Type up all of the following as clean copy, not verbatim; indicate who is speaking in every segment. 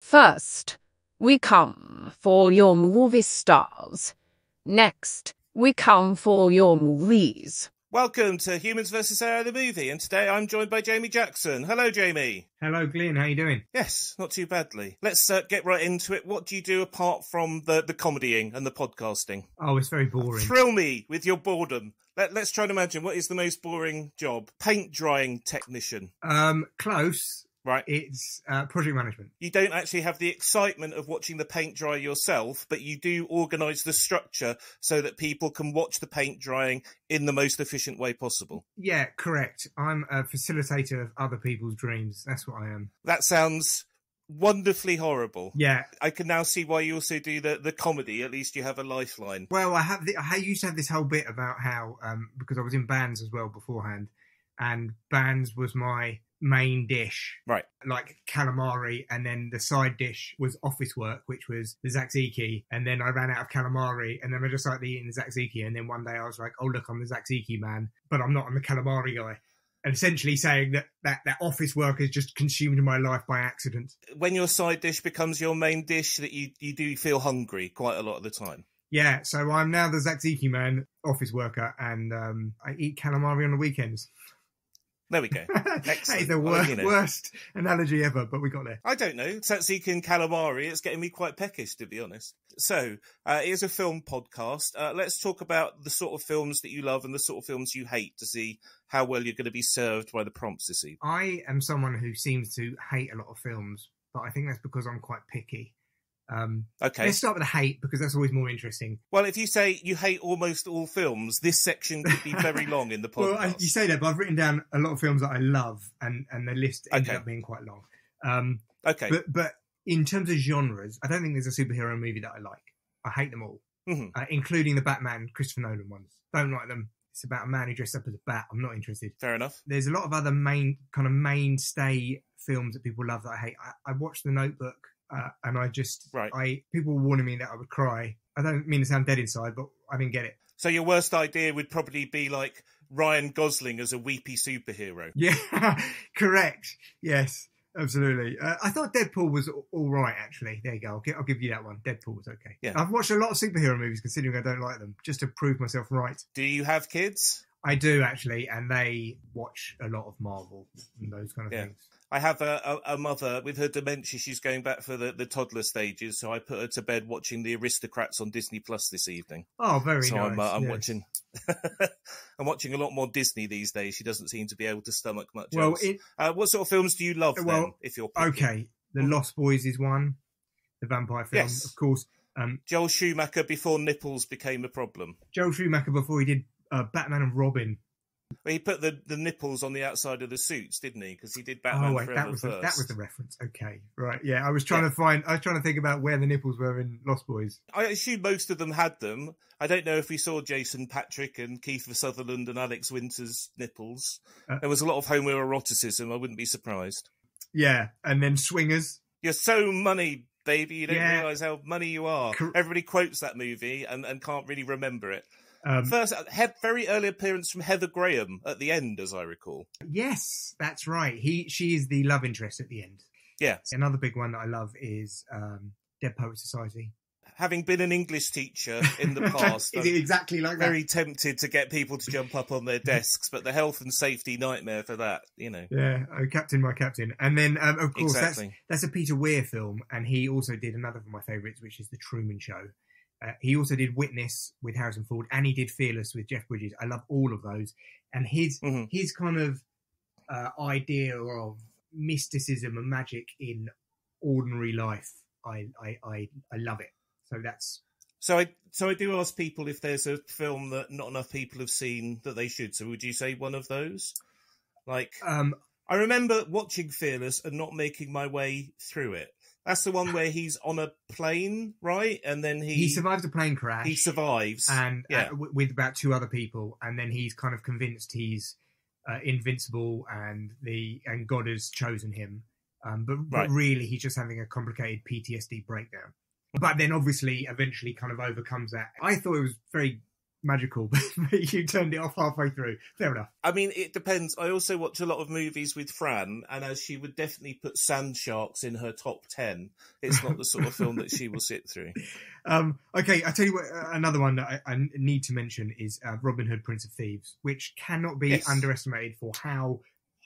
Speaker 1: First, we come for your movie stars. Next, we come for your movies.
Speaker 2: Welcome to Humans vs. AI the movie, and today I'm joined by Jamie Jackson. Hello, Jamie.
Speaker 3: Hello, Glynn. How you doing?
Speaker 2: Yes, not too badly. Let's get right into it. What do you do apart from the comedying and the podcasting?
Speaker 3: Oh, it's very boring.
Speaker 2: Thrill me with your boredom. Let's try and imagine, what is the most boring job? Paint drying technician.
Speaker 3: Close.
Speaker 2: Right.
Speaker 3: It's project management.
Speaker 2: You don't actually have the excitement of watching the paint dry yourself, but you do organise the structure so that people can watch the paint drying in the most efficient way possible.
Speaker 3: Yeah, correct. I'm a facilitator of other people's dreams. That's what I am.
Speaker 2: That sounds wonderfully horrible.
Speaker 3: Yeah.
Speaker 2: I can now see why you also do the comedy. At least you have a lifeline.
Speaker 3: Well, I used to have this whole bit about how, because I was in bands as well beforehand, and bands was my main dish,
Speaker 2: right?
Speaker 3: Like calamari, and then the side dish was office work, which was the tzatziki, and then I ran out of calamari, and then I just started eating the tzatziki, and then one day I was like, oh look, I'm the tzatziki man, but I'm not, I'm the calamari guy. And essentially saying that office work has just consumed my life by accident.
Speaker 2: When your side dish becomes your main dish, that you do feel hungry quite a lot of the time.
Speaker 3: Yeah, so I'm now the tzatziki man, office worker, and I eat calamari on the weekends.
Speaker 2: There we go.
Speaker 3: That is the worst analogy ever, but we got there.
Speaker 2: I don't know. Tzatziki and calamari, it's getting me quite peckish, to be honest. So, here's a film podcast. Let's talk about the sort of films that you love and the sort of films you hate to see how well you're going to be served by the prompts this evening.
Speaker 3: I am someone who seems to hate a lot of films, but I think that's because I'm quite picky.
Speaker 2: Okay.
Speaker 3: Let's start with the hate, because that's always more interesting.
Speaker 2: Well, if you say you hate almost all films, this section could be very long in the podcast.
Speaker 3: Well, you say that, but I've written down a lot of films that I love, and the list ended up being quite long.
Speaker 2: Okay.
Speaker 3: But in terms of genres, I don't think there's a superhero movie that I like. I hate them all, including the Batman, Christopher Nolan ones. Don't like them. It's about a man who dressed up as a bat. I'm not interested.
Speaker 2: Fair enough.
Speaker 3: There's a lot of other mainstay films that people love that I hate. I watched The Notebook. And I just, people were warning me that I would cry. I don't mean to sound dead inside, but I didn't get it.
Speaker 2: So your worst idea would probably be like Ryan Gosling as a weepy superhero.
Speaker 3: Yeah, correct. Yes, absolutely. I thought Deadpool was all right, actually. There you go. I'll give you that one. Deadpool was okay.
Speaker 2: Yeah.
Speaker 3: I've watched a lot of superhero movies, considering I don't like them, just to prove myself right.
Speaker 2: Do you have kids?
Speaker 3: I do, actually, and they watch a lot of Marvel and those kind of things.
Speaker 2: I have a mother with her dementia. She's going back for the toddler stages, so I put her to bed watching The Aristocrats on Disney Plus this evening.
Speaker 3: Oh, very nice.
Speaker 2: So I'm watching. I'm watching a lot more Disney these days. She doesn't seem to be able to stomach much else. What sort of films do you love then? If you're picking?
Speaker 3: Okay, The Lost Boys is one. The vampire film, of course.
Speaker 2: Joel Schumacher before nipples became a problem.
Speaker 3: Joel Schumacher before he did Batman and Robin.
Speaker 2: Well, he put the nipples on the outside of the suits, didn't he? Because he did Batman Forever first.
Speaker 3: That was the reference. Okay, right. Yeah, I was trying to think about where the nipples were in Lost Boys.
Speaker 2: I assume most of them had them. I don't know if we saw Jason Patrick and Kiefer Sutherland and Alex Winter's nipples. There was a lot of homoeroticism. I wouldn't be surprised.
Speaker 3: Yeah, and then Swingers.
Speaker 2: You're so money, baby. You don't realise how money you are. Everybody quotes that movie and can't really remember it. First, very early appearance from Heather Graham at the end, as I recall.
Speaker 3: Yes, that's right. She is the love interest at the end.
Speaker 2: Yeah.
Speaker 3: Another big one that I love is Dead Poets Society.
Speaker 2: Having been an English teacher in the past,
Speaker 3: is it exactly like that?
Speaker 2: Very tempted to get people to jump up on their desks, but the health and safety nightmare for that, you know.
Speaker 3: Yeah, Captain, my Captain. And then, of course, that's a Peter Weir film, and he also did another of my favourites, which is The Truman Show. He also did Witness with Harrison Ford, and he did Fearless with Jeff Bridges. I love all of those. And his kind of idea of mysticism and magic in ordinary life, I love it. So that's...
Speaker 2: So I do ask people if there's a film that not enough people have seen that they should. So would you say one of those? Like, I remember watching Fearless and not making my way through it. That's the one where he's on a plane, right? And then he
Speaker 3: survives a plane crash.
Speaker 2: He survives,
Speaker 3: and with about two other people, and then he's kind of convinced he's invincible, and God has chosen him. But really, he's just having a complicated PTSD breakdown. But then, obviously, eventually, kind of overcomes that. I thought it was very magical, but you turned it off halfway through. Fair enough.
Speaker 2: I mean, it depends. I also watch a lot of movies with Fran, and as she would definitely put Sand Sharks in her top 10, it's not the sort of film that she will sit through.
Speaker 3: Okay, I tell you what, another one that I need to mention is Robin Hood, Prince of Thieves, which cannot be underestimated for how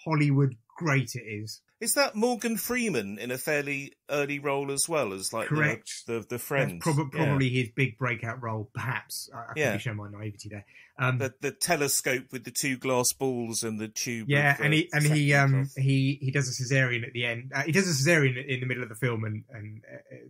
Speaker 3: Hollywood great it is.
Speaker 2: Is that Morgan Freeman in a fairly early role as well as like
Speaker 3: correct
Speaker 2: the friend?
Speaker 3: That's probably his big breakout role, perhaps. I could be showing my naivety there.
Speaker 2: The telescope with the two glass balls and the tube.
Speaker 3: Yeah, and he does a cesarean at the end. He does a cesarean in the middle of the film, and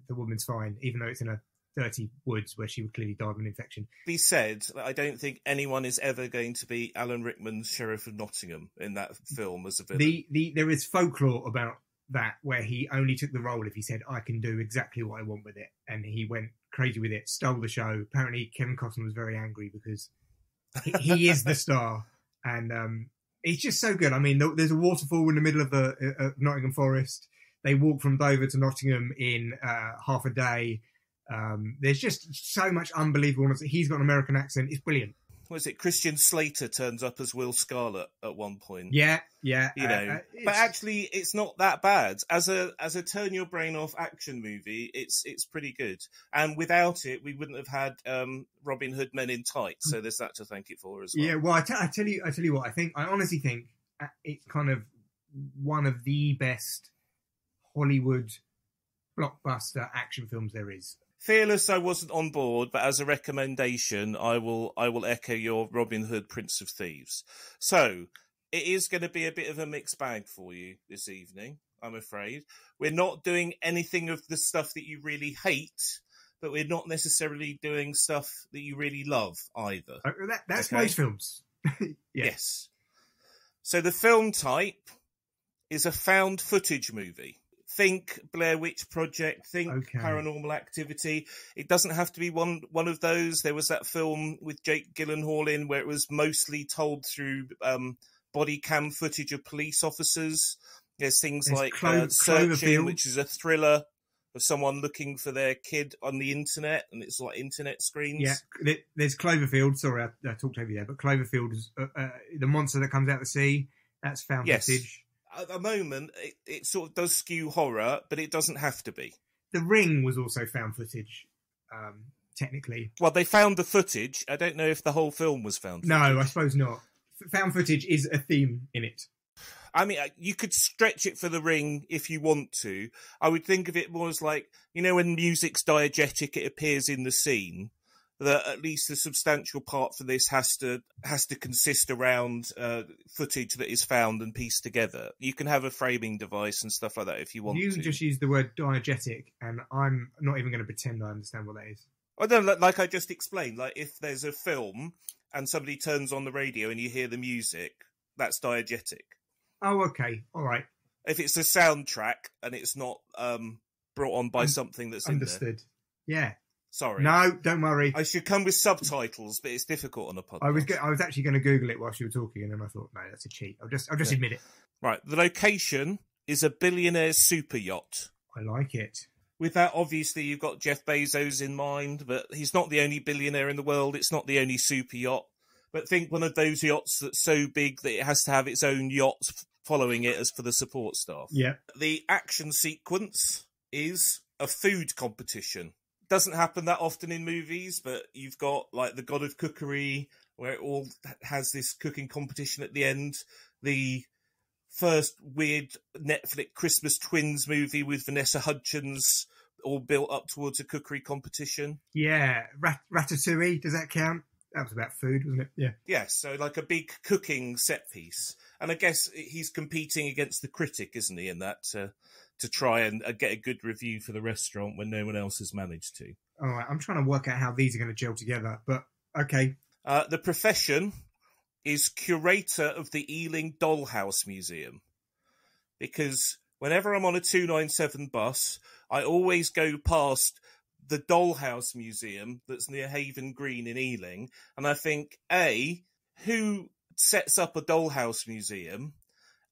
Speaker 3: the woman's fine, even though it's in a dirty woods where she would clearly die of an infection.
Speaker 2: Be said, I don't think anyone is ever going to be Alan Rickman's Sheriff of Nottingham in that film as a villain.
Speaker 3: There is folklore about that, where he only took the role if he said, I can do exactly what I want with it. And he went crazy with it, stole the show. Apparently Kevin Costner was very angry because he is the star. And it's just so good. I mean, there's a waterfall in the middle of Nottingham Forest. They walk from Dover to Nottingham in half a day. There's just so much unbelievableness. He's got an American accent. It's brilliant.
Speaker 2: Was it Christian Slater turns up as Will Scarlet at one point?
Speaker 3: Yeah.
Speaker 2: You know, but actually, it's not that bad as a turn your brain off action movie. It's pretty good, and without it, we wouldn't have had Robin Hood Men in Tights. So there's that to thank it for as well.
Speaker 3: Yeah, well, I tell you what, I honestly think it's kind of one of the best Hollywood blockbuster action films there is.
Speaker 2: Fearless, I wasn't on board, but as a recommendation, I will echo your Robin Hood, Prince of Thieves. So it is going to be a bit of a mixed bag for you this evening, I'm afraid. We're not doing anything of the stuff that you really hate, but we're not necessarily doing stuff that you really love either.
Speaker 3: That's most films.
Speaker 2: Yes. So the film type is a found footage movie. Think Blair Witch Project, think Paranormal Activity. It doesn't have to be one of those. There was that film with Jake Gyllenhaal in where it was mostly told through body cam footage of police officers. There's things like Searching, which is a thriller of someone looking for their kid on the internet, and it's like internet screens.
Speaker 3: Yeah, there's Cloverfield. Sorry, I talked over you there, but Cloverfield is the monster that comes out of the sea. That's found footage.
Speaker 2: At the moment, it sort of does skew horror, but it doesn't have to be.
Speaker 3: The Ring was also found footage, technically.
Speaker 2: Well, they found the footage. I don't know if the whole film was found footage.
Speaker 3: No, I suppose not. Found footage is a theme in it.
Speaker 2: I mean, you could stretch it for The Ring if you want to. I would think of it more as like, you know, when music's diegetic, it appears in the scene. That at least a substantial part for this has to consist around footage that is found and pieced together. You can have a framing device and stuff like that if you want to.
Speaker 3: You just use the word diegetic, and I'm not even going to pretend I understand what that is.
Speaker 2: I don't know, like I just explained. Like if there's a film and somebody turns on the radio and you hear the music, that's diegetic.
Speaker 3: Oh, okay, all right.
Speaker 2: If it's a soundtrack and it's not brought on by something that's
Speaker 3: understood.
Speaker 2: In
Speaker 3: there. Yeah.
Speaker 2: Sorry.
Speaker 3: No, don't worry.
Speaker 2: I should come with subtitles, but it's difficult on a podcast.
Speaker 3: I was actually going to Google it whilst you were talking, and then I thought, no, that's a cheat. I'll just admit it.
Speaker 2: Right. The location is a billionaire super yacht.
Speaker 3: I like it.
Speaker 2: With that, obviously, you've got Jeff Bezos in mind, but he's not the only billionaire in the world. It's not the only super yacht. But think one of those yachts that's so big that it has to have its own yacht following it as for the support staff.
Speaker 3: Yeah.
Speaker 2: The action sequence is a food competition. Doesn't happen that often in movies, but you've got like the God of Cookery, where it all has this cooking competition at the end. The first weird Netflix Christmas Twins movie with Vanessa Hudgens, all built up towards a cookery competition.
Speaker 3: Yeah, Ratatouille, does that count? That was about food, wasn't it? Yeah.
Speaker 2: Yes, so like a big cooking set piece. And I guess he's competing against the critic, isn't he, in that to try and get a good review for the restaurant when no one else has managed to.
Speaker 3: All right, I'm trying to work out how these are going to gel together, but okay.
Speaker 2: The profession is curator of the Ealing Dollhouse Museum. Because whenever I'm on a 297 bus, I always go past the Dollhouse Museum that's near Haven Green in Ealing, and I think, A, who sets up a dollhouse museum?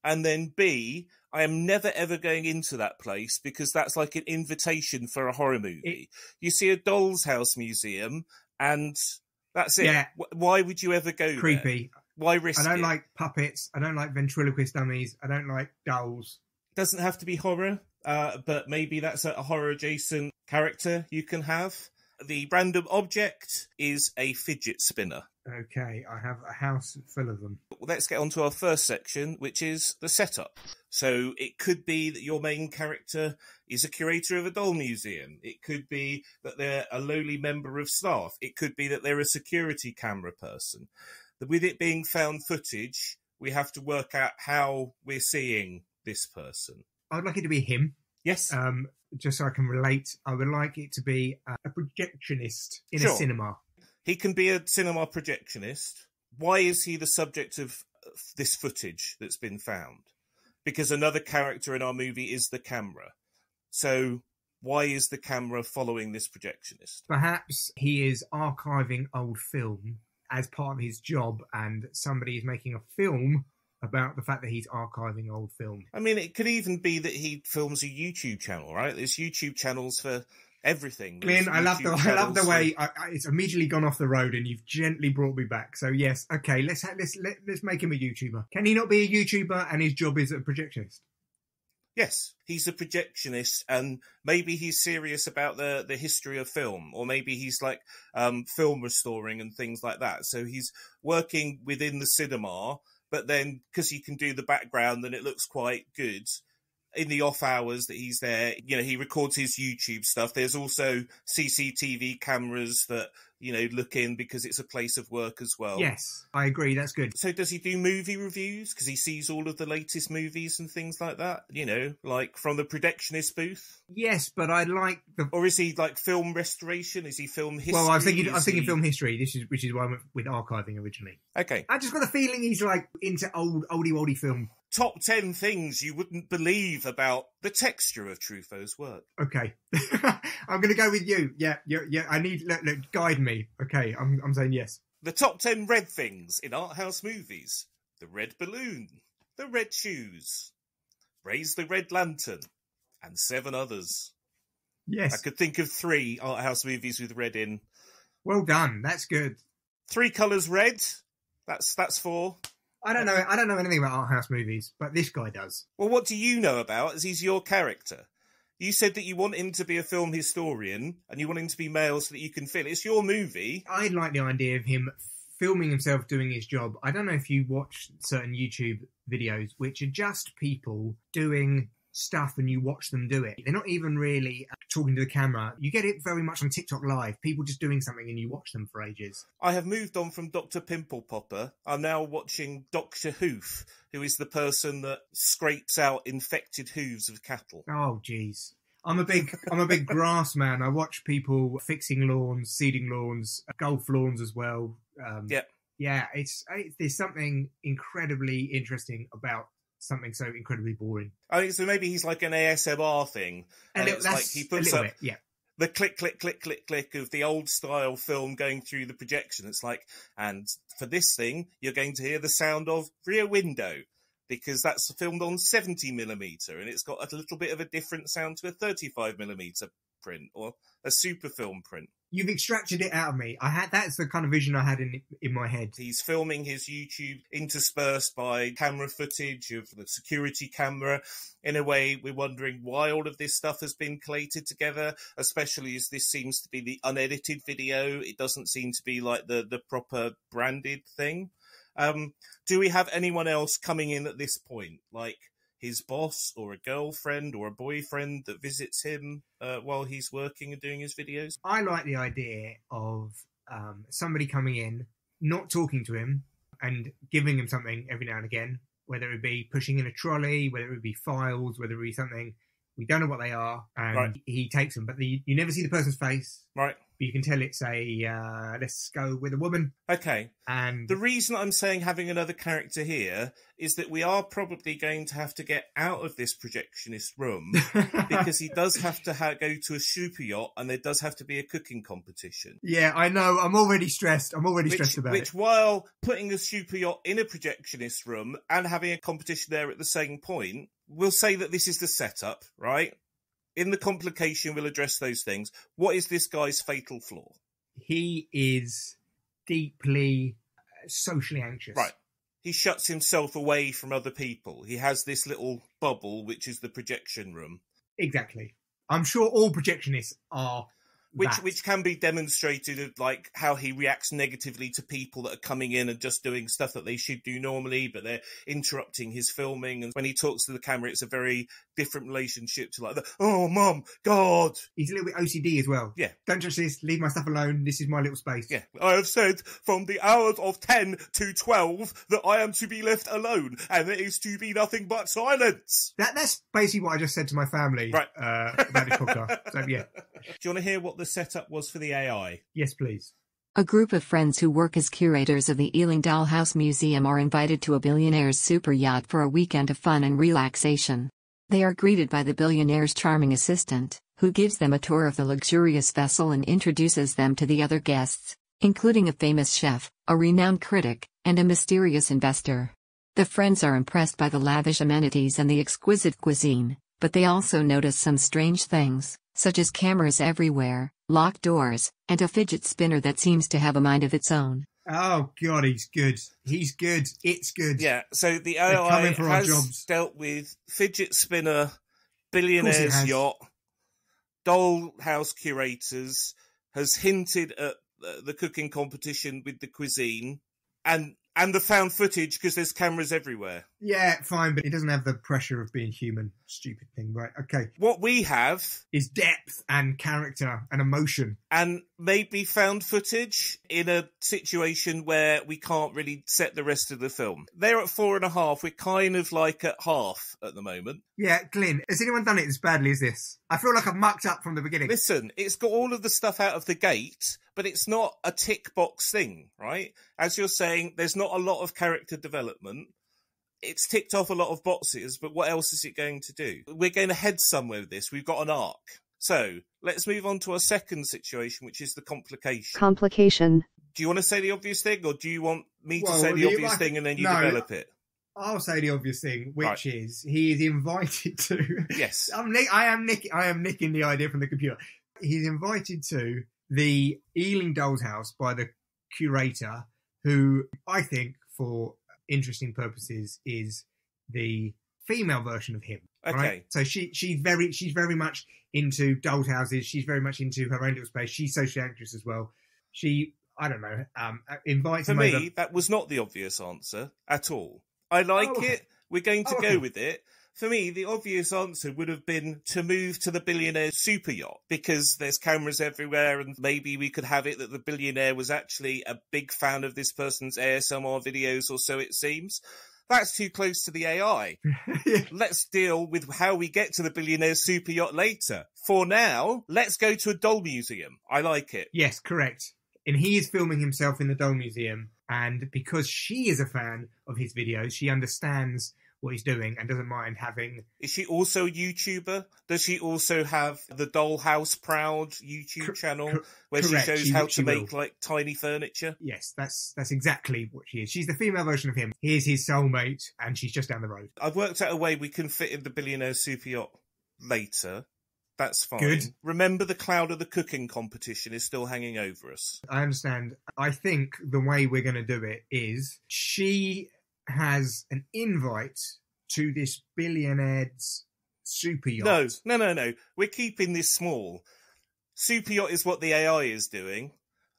Speaker 2: And then B, I am never ever going into that place because that's like an invitation for a horror movie. You see a doll's house museum and That's it.
Speaker 3: Yeah.
Speaker 2: Why would you ever go
Speaker 3: Creepy.
Speaker 2: there? Why risk it?
Speaker 3: I don't like puppets. I don't like ventriloquist dummies. I don't like dolls.
Speaker 2: Doesn't have to be horror, but maybe that's a horror-adjacent character you can have. The random object is a fidget spinner.
Speaker 3: Okay, I have a house full of them.
Speaker 2: Let's get on to our first section, which is the setup. So it could be that your main character is a curator of a doll museum. It could be that they're a lowly member of staff. It could be that they're a security camera person. With it being found footage, we have to work out how we're seeing this person.
Speaker 3: I'd like it to be him.
Speaker 2: Yes.
Speaker 3: Just so I can relate. I would like it to be a projectionist in a cinema.
Speaker 2: He can be a cinema projectionist. Why is he the subject of this footage that's been found? Because another character in our movie is the camera. So why is the camera following this projectionist?
Speaker 3: Perhaps he is archiving old film as part of his job, and somebody is making a film about the fact that he's archiving old film.
Speaker 2: I mean, it could even be that he films a YouTube channel, right? There's YouTube channels for everything.
Speaker 3: Glynn, I love the way it's immediately gone off the road, and you've gently brought me back. So yes, okay, let's make him a YouTuber. Can he not be a YouTuber and his job is a projectionist?
Speaker 2: Yes, he's a projectionist, and maybe he's serious about the history of film, or maybe he's like film restoring and things like that. So he's working within the cinema, but then because he can do the background and it looks quite good, in the off hours that he's there, he records his YouTube stuff. There's also CCTV cameras that, look in because it's a place of work as well.
Speaker 3: Yes, I agree. That's good.
Speaker 2: So does he do movie reviews? Because he sees all of the latest movies and things like that, like from the projectionist booth?
Speaker 3: Yes, but I like the...
Speaker 2: Or is he like film restoration? Is he film history?
Speaker 3: Well, I was thinking film history, which is why I went with archiving originally.
Speaker 2: Okay.
Speaker 3: I just got a feeling he's like into oldie film.
Speaker 2: Top 10 things you wouldn't believe about the texture of Truffaut's work.
Speaker 3: Okay. I'm going to go with you. Yeah. I need... Look, guide me. Okay, I'm saying yes.
Speaker 2: The top 10 red things in art house movies. The red balloon. The red shoes. Raise the red lantern. And 7 others.
Speaker 3: Yes.
Speaker 2: I could think of 3 art house movies with red in.
Speaker 3: Well done. That's good.
Speaker 2: 3 colours red. That's 4.
Speaker 3: I don't know anything about art house movies, but this guy does.
Speaker 2: Well, what do you know about, as he's your character? You said that you want him to be a film historian and you want him to be male so that you can feel it. It's your movie.
Speaker 3: I like the idea of him filming himself doing his job. I don't know if you watch certain YouTube videos which are just people doing stuff and you watch them do it. They're not even really talking to the camera. You get it very much on TikTok Live. People just doing something and you watch them for ages.
Speaker 2: I have moved on from Dr. Pimple Popper. I'm now watching Dr. Hoof, who is the person that scrapes out infected hooves of cattle.
Speaker 3: Oh, jeez. I'm a big grass man. I watch people fixing lawns, seeding lawns, golf lawns as well. Yeah, there's something incredibly interesting about something so incredibly boring.
Speaker 2: I think so. Maybe he's like an ASMR thing, and it's like he puts up the click, click, click, click, click of the old style film going through the projection. It's like, and for this thing, you're going to hear the sound of Rear Window, because that's filmed on 70mm, and it's got a little bit of a different sound to a 35mm print or a super film print.
Speaker 3: You've extracted it out of me. That's the kind of vision I had in my head.
Speaker 2: He's filming his YouTube interspersed by camera footage of the security camera. In a way, we're wondering why all of this stuff has been collated together, especially as this seems to be the unedited video. It doesn't seem to be like the proper branded thing. Do we have anyone else coming in at this point? Like his boss or a girlfriend or a boyfriend that visits him while he's working and doing his videos?
Speaker 3: I like the idea of somebody coming in, not talking to him and giving him something every now and again, whether it be pushing in a trolley, whether it be files, whether it be something. We don't know what they are, and he takes them, but you never see the person's face.
Speaker 2: Right.
Speaker 3: But you can tell it's let's go with a woman.
Speaker 2: Okay.
Speaker 3: And
Speaker 2: the reason I'm saying having another character here is that we are probably going to have to get out of this projectionist room because he does have to go to a super-yacht and there does have to be a cooking competition.
Speaker 3: Yeah, I know. I'm already stressed. Stressed about it.
Speaker 2: Which, while putting a super-yacht in a projectionist room and having a competition there at the same point, we'll say that this is the setup, right? In the complication, we'll address those things. What is this guy's fatal flaw?
Speaker 3: He is deeply socially anxious.
Speaker 2: Right. He shuts himself away from other people. He has this little bubble, which is the projection room.
Speaker 3: Exactly. I'm sure all projectionists are
Speaker 2: Which can be demonstrated of like how he reacts negatively to people that are coming in and just doing stuff that they should do normally, but they're interrupting his filming. And when he talks to the camera, it's a very different relationship to like the, oh, Mum, God.
Speaker 3: He's a little bit OCD as well.
Speaker 2: Yeah.
Speaker 3: Don't touch this. Leave my stuff alone. This is my little space.
Speaker 2: Yeah. I have said from the hours of 10 to 12 that I am to be left alone and it is to be nothing but silence.
Speaker 3: That's basically what I just said to my family about this podcast. So, yeah.
Speaker 2: Do you want to hear what the setup was for the AI?
Speaker 3: Yes, please.
Speaker 4: A group of friends who work as curators of the Ealing Dollhouse Museum are invited to a billionaire's super yacht for a weekend of fun and relaxation. They are greeted by the billionaire's charming assistant, who gives them a tour of the luxurious vessel and introduces them to the other guests, including a famous chef, a renowned critic, and a mysterious investor. The friends are impressed by the lavish amenities and the exquisite cuisine, but they also notice some strange things, such as cameras everywhere, locked doors, and a fidget spinner that seems to have a mind of its own.
Speaker 3: Oh, God, he's good. He's good. It's good.
Speaker 2: Yeah, so the AI has dealt with fidget spinner, billionaire's yacht, dollhouse curators, has hinted at the cooking competition with the cuisine, and the found footage because there's cameras everywhere.
Speaker 3: Yeah, fine, but it doesn't have the pressure of being human. Stupid thing, right? Okay.
Speaker 2: What we have
Speaker 3: is depth and character and emotion.
Speaker 2: And maybe found footage in a situation where we can't really set the rest of the film. They're at 4.5. We're kind of like at half at the moment.
Speaker 3: Yeah, Glynn, has anyone done it as badly as this? I feel like I've mucked up from the beginning.
Speaker 2: Listen, it's got all of the stuff out of the gate, but it's not a tick box thing, right? As you're saying, there's not a lot of character development. It's ticked off a lot of boxes, but what else is it going to do? We're going to head somewhere with this. We've got an arc. So let's move on to our second situation, which is the complication.
Speaker 5: Complication.
Speaker 2: Do you want to say the obvious thing, or do you want me to say the obvious thing and then you develop it?
Speaker 3: I'll say the obvious thing, which is he is invited to.
Speaker 2: Yes,
Speaker 3: I am nicking the idea from the computer. He's invited to the Ealing Dolls House by the curator, who I think, for interesting purposes, is the female version of him.
Speaker 2: Okay,
Speaker 3: right? So she's very much into dolls houses. She's very much into her own little space. She's socially anxious as well. She, I don't know, invites him over.
Speaker 2: For me, that was not the obvious answer at all. I like it. We're going to go with it. For me, the obvious answer would have been to move to the billionaire super yacht because there's cameras everywhere and maybe we could have it that the billionaire was actually a big fan of this person's ASMR videos, or so it seems. That's too close to the AI. Let's deal with how we get to the billionaire super yacht later. For now, let's go to a doll museum. I like it.
Speaker 3: Yes, correct. And he is filming himself in the doll museum. And because she is a fan of his videos, she understands what he's doing and doesn't mind having...
Speaker 2: Is she also a YouTuber? Does she also have the Dollhouse Proud YouTube channel where
Speaker 3: correct.
Speaker 2: She shows how to make like tiny furniture?
Speaker 3: Yes, that's exactly what she is. She's the female version of him. Here's his soulmate and she's just down the road.
Speaker 2: I've worked out a way we can fit in the billionaire super yacht later. That's fine.
Speaker 3: Good.
Speaker 2: Remember, the cloud of the cooking competition is still hanging over us.
Speaker 3: I understand. I think the way we're going to do it is she has an invite to this billionaire's super yacht.
Speaker 2: No. We're keeping this small. Super yacht is what the AI is doing.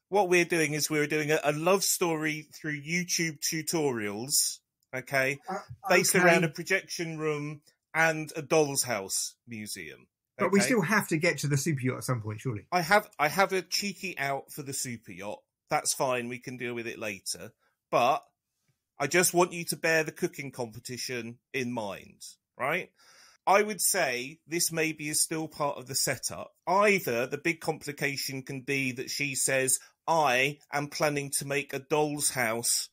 Speaker 2: What we're doing is we're doing a love story through YouTube tutorials, okay, based around a projection room and a doll's house museum.
Speaker 3: But we still have to get to the super yacht at some point, surely.
Speaker 2: I have a cheeky out for the super yacht. That's fine. We can deal with it later. But I just want you to bear the cooking competition in mind, right? I would say this maybe is still part of the setup. Either the big complication can be that she says, I am planning to make a doll's house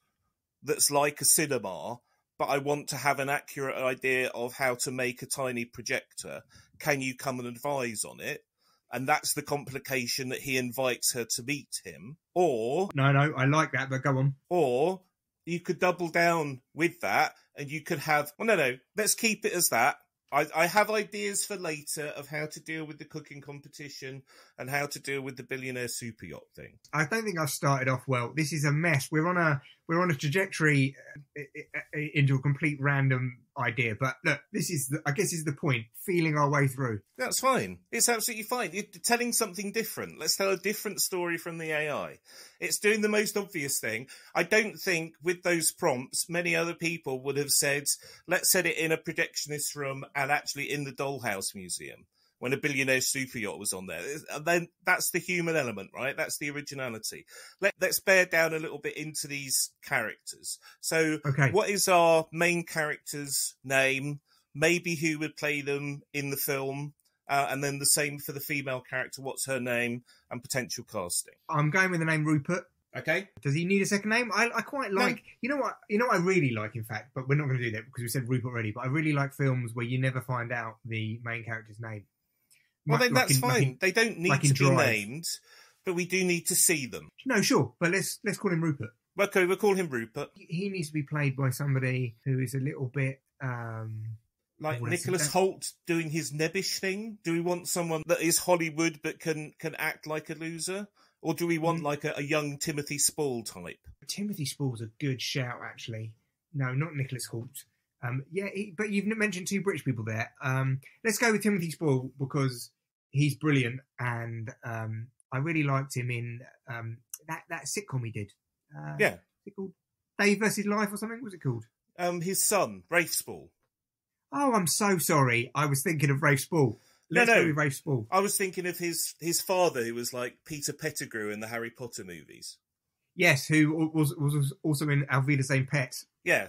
Speaker 2: that's like a cinema, but I want to have an accurate idea of how to make a tiny projector. Can you come and advise on it? And that's the complication that he invites her to meet him. Or...
Speaker 3: No, I like that, but go on.
Speaker 2: Or you could double down with that and you could have... Well, no, let's keep it as that. I have ideas for later of how to deal with the cooking competition and how to deal with the billionaire super yacht thing.
Speaker 3: I don't think I've started off well. This is a mess. We're on a trajectory into a complete random idea. But look, I guess this is the point. Feeling our way through.
Speaker 2: That's fine. It's absolutely fine. You're telling something different. Let's tell a different story from the AI. It's doing the most obvious thing. I don't think with those prompts, many other people would have said, let's set it in a projectionist room and actually in the Dollhouse Museum when a billionaire super yacht was on there. Then that's the human element, right? That's the originality. Let's bear down a little bit into these characters. So What is our main character's name? Maybe who would play them in the film? And then the same for the female character. What's her name and potential casting?
Speaker 3: I'm going with the name Rupert.
Speaker 2: Okay.
Speaker 3: Does he need a second name? I quite like. No. You know what I really like, in fact, but we're not going to do that because we said Rupert already. But I really like films where you never find out the main character's name.
Speaker 2: Well, then that's fine. They don't need to be named, but we do need to see them.
Speaker 3: No, sure, but let's call him Rupert.
Speaker 2: Okay, we'll call him Rupert.
Speaker 3: He needs to be played by somebody who is a little bit.
Speaker 2: Like Nicholas Hoult doing his nebbish thing? Do we want someone that is Hollywood but can act like a loser? Or do we want like a young Timothy Spall type?
Speaker 3: Timothy Spall's a good shout, actually. No, not Nicholas Hoult. But you've mentioned two British people there. Let's go with Timothy Spall because he's brilliant, and I really liked him in that sitcom he did.
Speaker 2: Yeah.
Speaker 3: Is it called Dave vs. Life or something? What was it called?
Speaker 2: His son, Rafe Spall.
Speaker 3: Oh, I'm so sorry. I was thinking of Rafe Spall. Let's go with Rafe Spall.
Speaker 2: I was thinking of his father, who was like Peter Pettigrew in the Harry Potter movies.
Speaker 3: Yes, who was also in Alvida St. Pet.
Speaker 2: Yeah.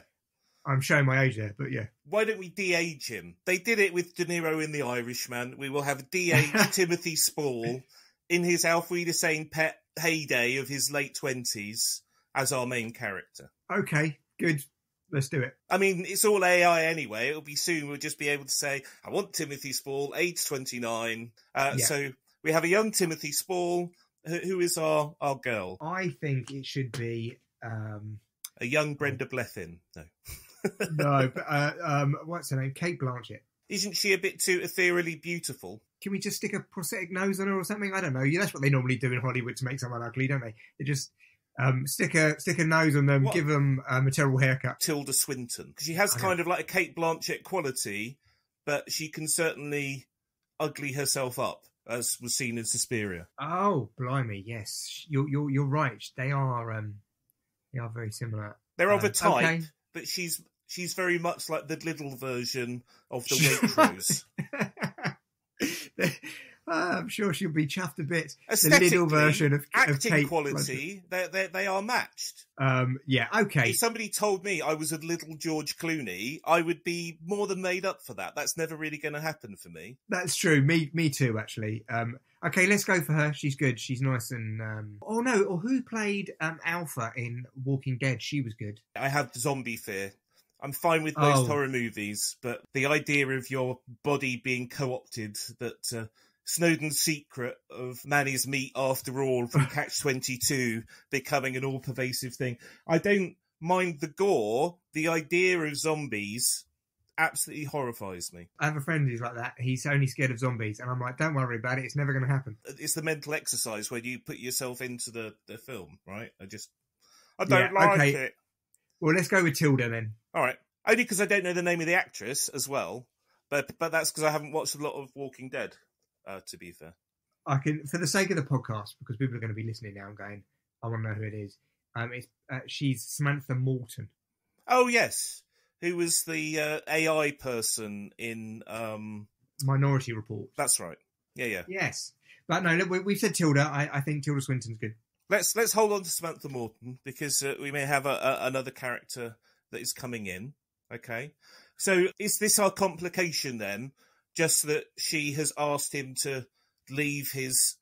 Speaker 3: I'm showing my age there, but yeah.
Speaker 2: Why don't we de-age him? They did it with De Niro in The Irishman. We will have de-aged Timothy Spall in his Alfreda St. Pet heyday of his late 20s as our main character.
Speaker 3: Okay, good. Let's do it.
Speaker 2: I mean, it's all AI anyway. It'll be soon. We'll just be able to say, I want Timothy Spall, age 29. So we have a young Timothy Spall. Who is our girl?
Speaker 3: I think it should be...
Speaker 2: a young Brenda Blethyn. No.
Speaker 3: No, but what's her name? Kate Blanchett.
Speaker 2: Isn't she a bit too ethereally beautiful?
Speaker 3: Can we just stick a prosthetic nose on her or something? I don't know. That's what they normally do in Hollywood to make someone ugly, don't they? They just stick a nose on them, give them a terrible haircut.
Speaker 2: Tilda Swinton. Because she has kind of like a Kate Blanchett quality, but she can certainly ugly herself up, as was seen in Suspiria.
Speaker 3: Oh, blimey, yes. You're right. They are very similar.
Speaker 2: They're of a type, but she's very much like the little version of the Waitrose.
Speaker 3: I'm sure she'll be chuffed a bit.
Speaker 2: The
Speaker 3: little version of
Speaker 2: acting
Speaker 3: Kate
Speaker 2: quality, they are matched.
Speaker 3: Yeah, okay.
Speaker 2: If somebody told me I was a little George Clooney, I would be more than made up for that. That's never really going to happen for me.
Speaker 3: That's true. Me too, actually. Okay, let's go for her. She's good. She's nice and... or who played Alpha in Walking Dead? She was good.
Speaker 2: I have zombie fear. I'm fine with most horror movies, but the idea of your body being co-opted, that Snowden's secret of man is meat after all from Catch-22 becoming an all-pervasive thing. I don't mind the gore. The idea of zombies absolutely horrifies me.
Speaker 3: I have a friend who's like that. He's only scared of zombies, and I'm like, don't worry about it. It's never going to happen.
Speaker 2: It's the mental exercise when you put yourself into the film, right? I don't like it.
Speaker 3: Well, let's go with Tilda then.
Speaker 2: All right. Only because I don't know the name of the actress as well, but that's because I haven't watched a lot of Walking Dead, to be fair.
Speaker 3: I can, for the sake of the podcast, because people are going to be listening now and going, I want to know who it is. She's Samantha Morton.
Speaker 2: Oh, yes. Who was the AI person in...
Speaker 3: Minority Report.
Speaker 2: That's right. Yeah.
Speaker 3: Yes. But no, we've said Tilda. I think Tilda Swinton's good.
Speaker 2: Let's hold on to Samantha Morton, because we may have another character that is coming in. Okay. So is this our complication then? Just that she has asked him to leave his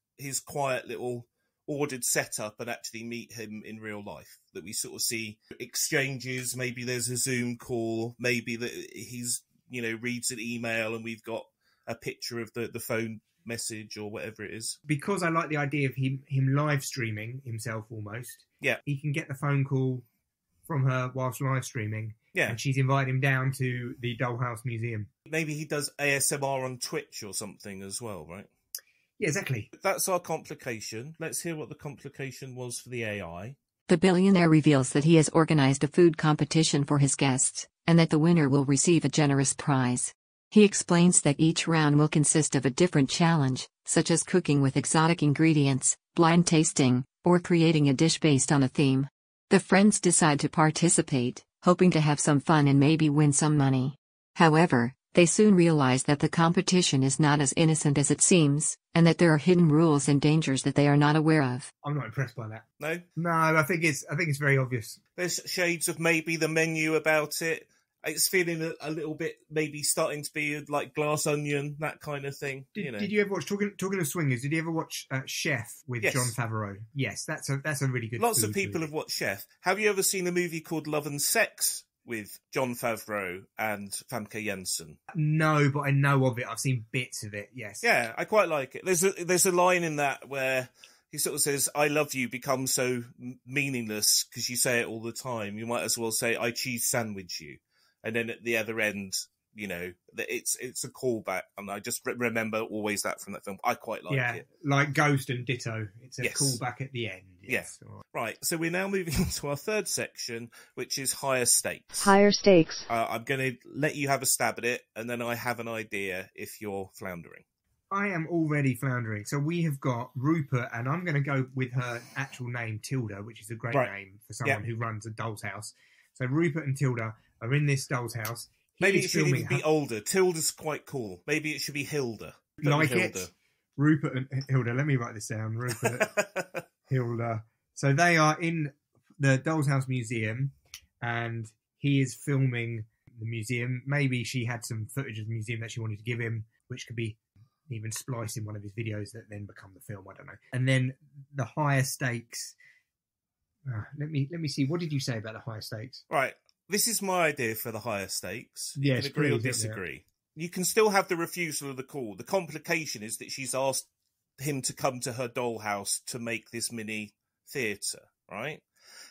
Speaker 2: quiet little ordered setup and actually meet him in real life, that we sort of see exchanges. Maybe there's a Zoom call, maybe that he's, reads an email and we've got a picture of the phone message or whatever it is.
Speaker 3: Because I like the idea of him live streaming himself almost.
Speaker 2: Yeah.
Speaker 3: He can get the phone call from her whilst live streaming.
Speaker 2: Yeah.
Speaker 3: And she's invited him down to the Dollhouse Museum.
Speaker 2: Maybe he does ASMR on Twitch or something as well, right?
Speaker 3: Yeah, exactly.
Speaker 2: That's our complication. Let's hear what the complication was for the AI.
Speaker 4: The billionaire reveals that he has organized a food competition for his guests, and that the winner will receive a generous prize. He explains that each round will consist of a different challenge, such as cooking with exotic ingredients, blind tasting, or creating a dish based on a theme. The friends decide to participate, hoping to have some fun and maybe win some money. However, they soon realize that the competition is not as innocent as it seems, and that there are hidden rules and dangers that they are not aware of.
Speaker 3: I'm not impressed by that.
Speaker 2: No?
Speaker 3: No, I think it's very obvious.
Speaker 2: There's shades of maybe the menu about it. It's feeling a little bit maybe starting to be like Glass Onion, that kind of thing.
Speaker 3: Did you ever watch, talking of swingers, did you ever watch Chef with John Favreau? Yes, that's a really good
Speaker 2: Lots of people have watched Chef. Have you ever seen a movie called Love and Sex with John Favreau and Famke Janssen?
Speaker 3: No, but I know of it. I've seen bits of it, yes.
Speaker 2: Yeah, I quite like it. There's a line in that where he sort of says, "I love you" becomes so meaningless because you say it all the time. You might as well say, "I cheese sandwich you." And then at the other end, it's a callback, and I just remember always that from that film. I quite like it.
Speaker 3: Like Ghost and Ditto. It's a callback at the end. Yes.
Speaker 2: Yeah. Right. So we're now moving on to our third section, which is higher stakes.
Speaker 5: Higher stakes.
Speaker 2: I'm going to let you have a stab at it, and then I have an idea if you're floundering.
Speaker 3: I am already floundering. So we have got Rupert, and I'm going to go with her actual name, Tilda, which is a great name for someone who runs a doll's house. So Rupert and Tilda are in this doll's house.
Speaker 2: Maybe it should even be older. Tilda's quite cool. Maybe it should be Hilda.
Speaker 3: Like it. Rupert and Hilda. Let me write this down. Rupert, Hilda. So they are in the Doll's House Museum, and he is filming the museum. Maybe she had some footage of the museum that she wanted to give him, which could be even spliced in one of his videos that then become the film. I don't know. And then the higher stakes. Let me see. What did you say about the higher stakes?
Speaker 2: Right. This is my idea for the higher stakes.
Speaker 3: Yes,
Speaker 2: you can agree or disagree. You can still have the refusal of the call. The complication is that she's asked him to come to her dollhouse to make this mini theatre, right?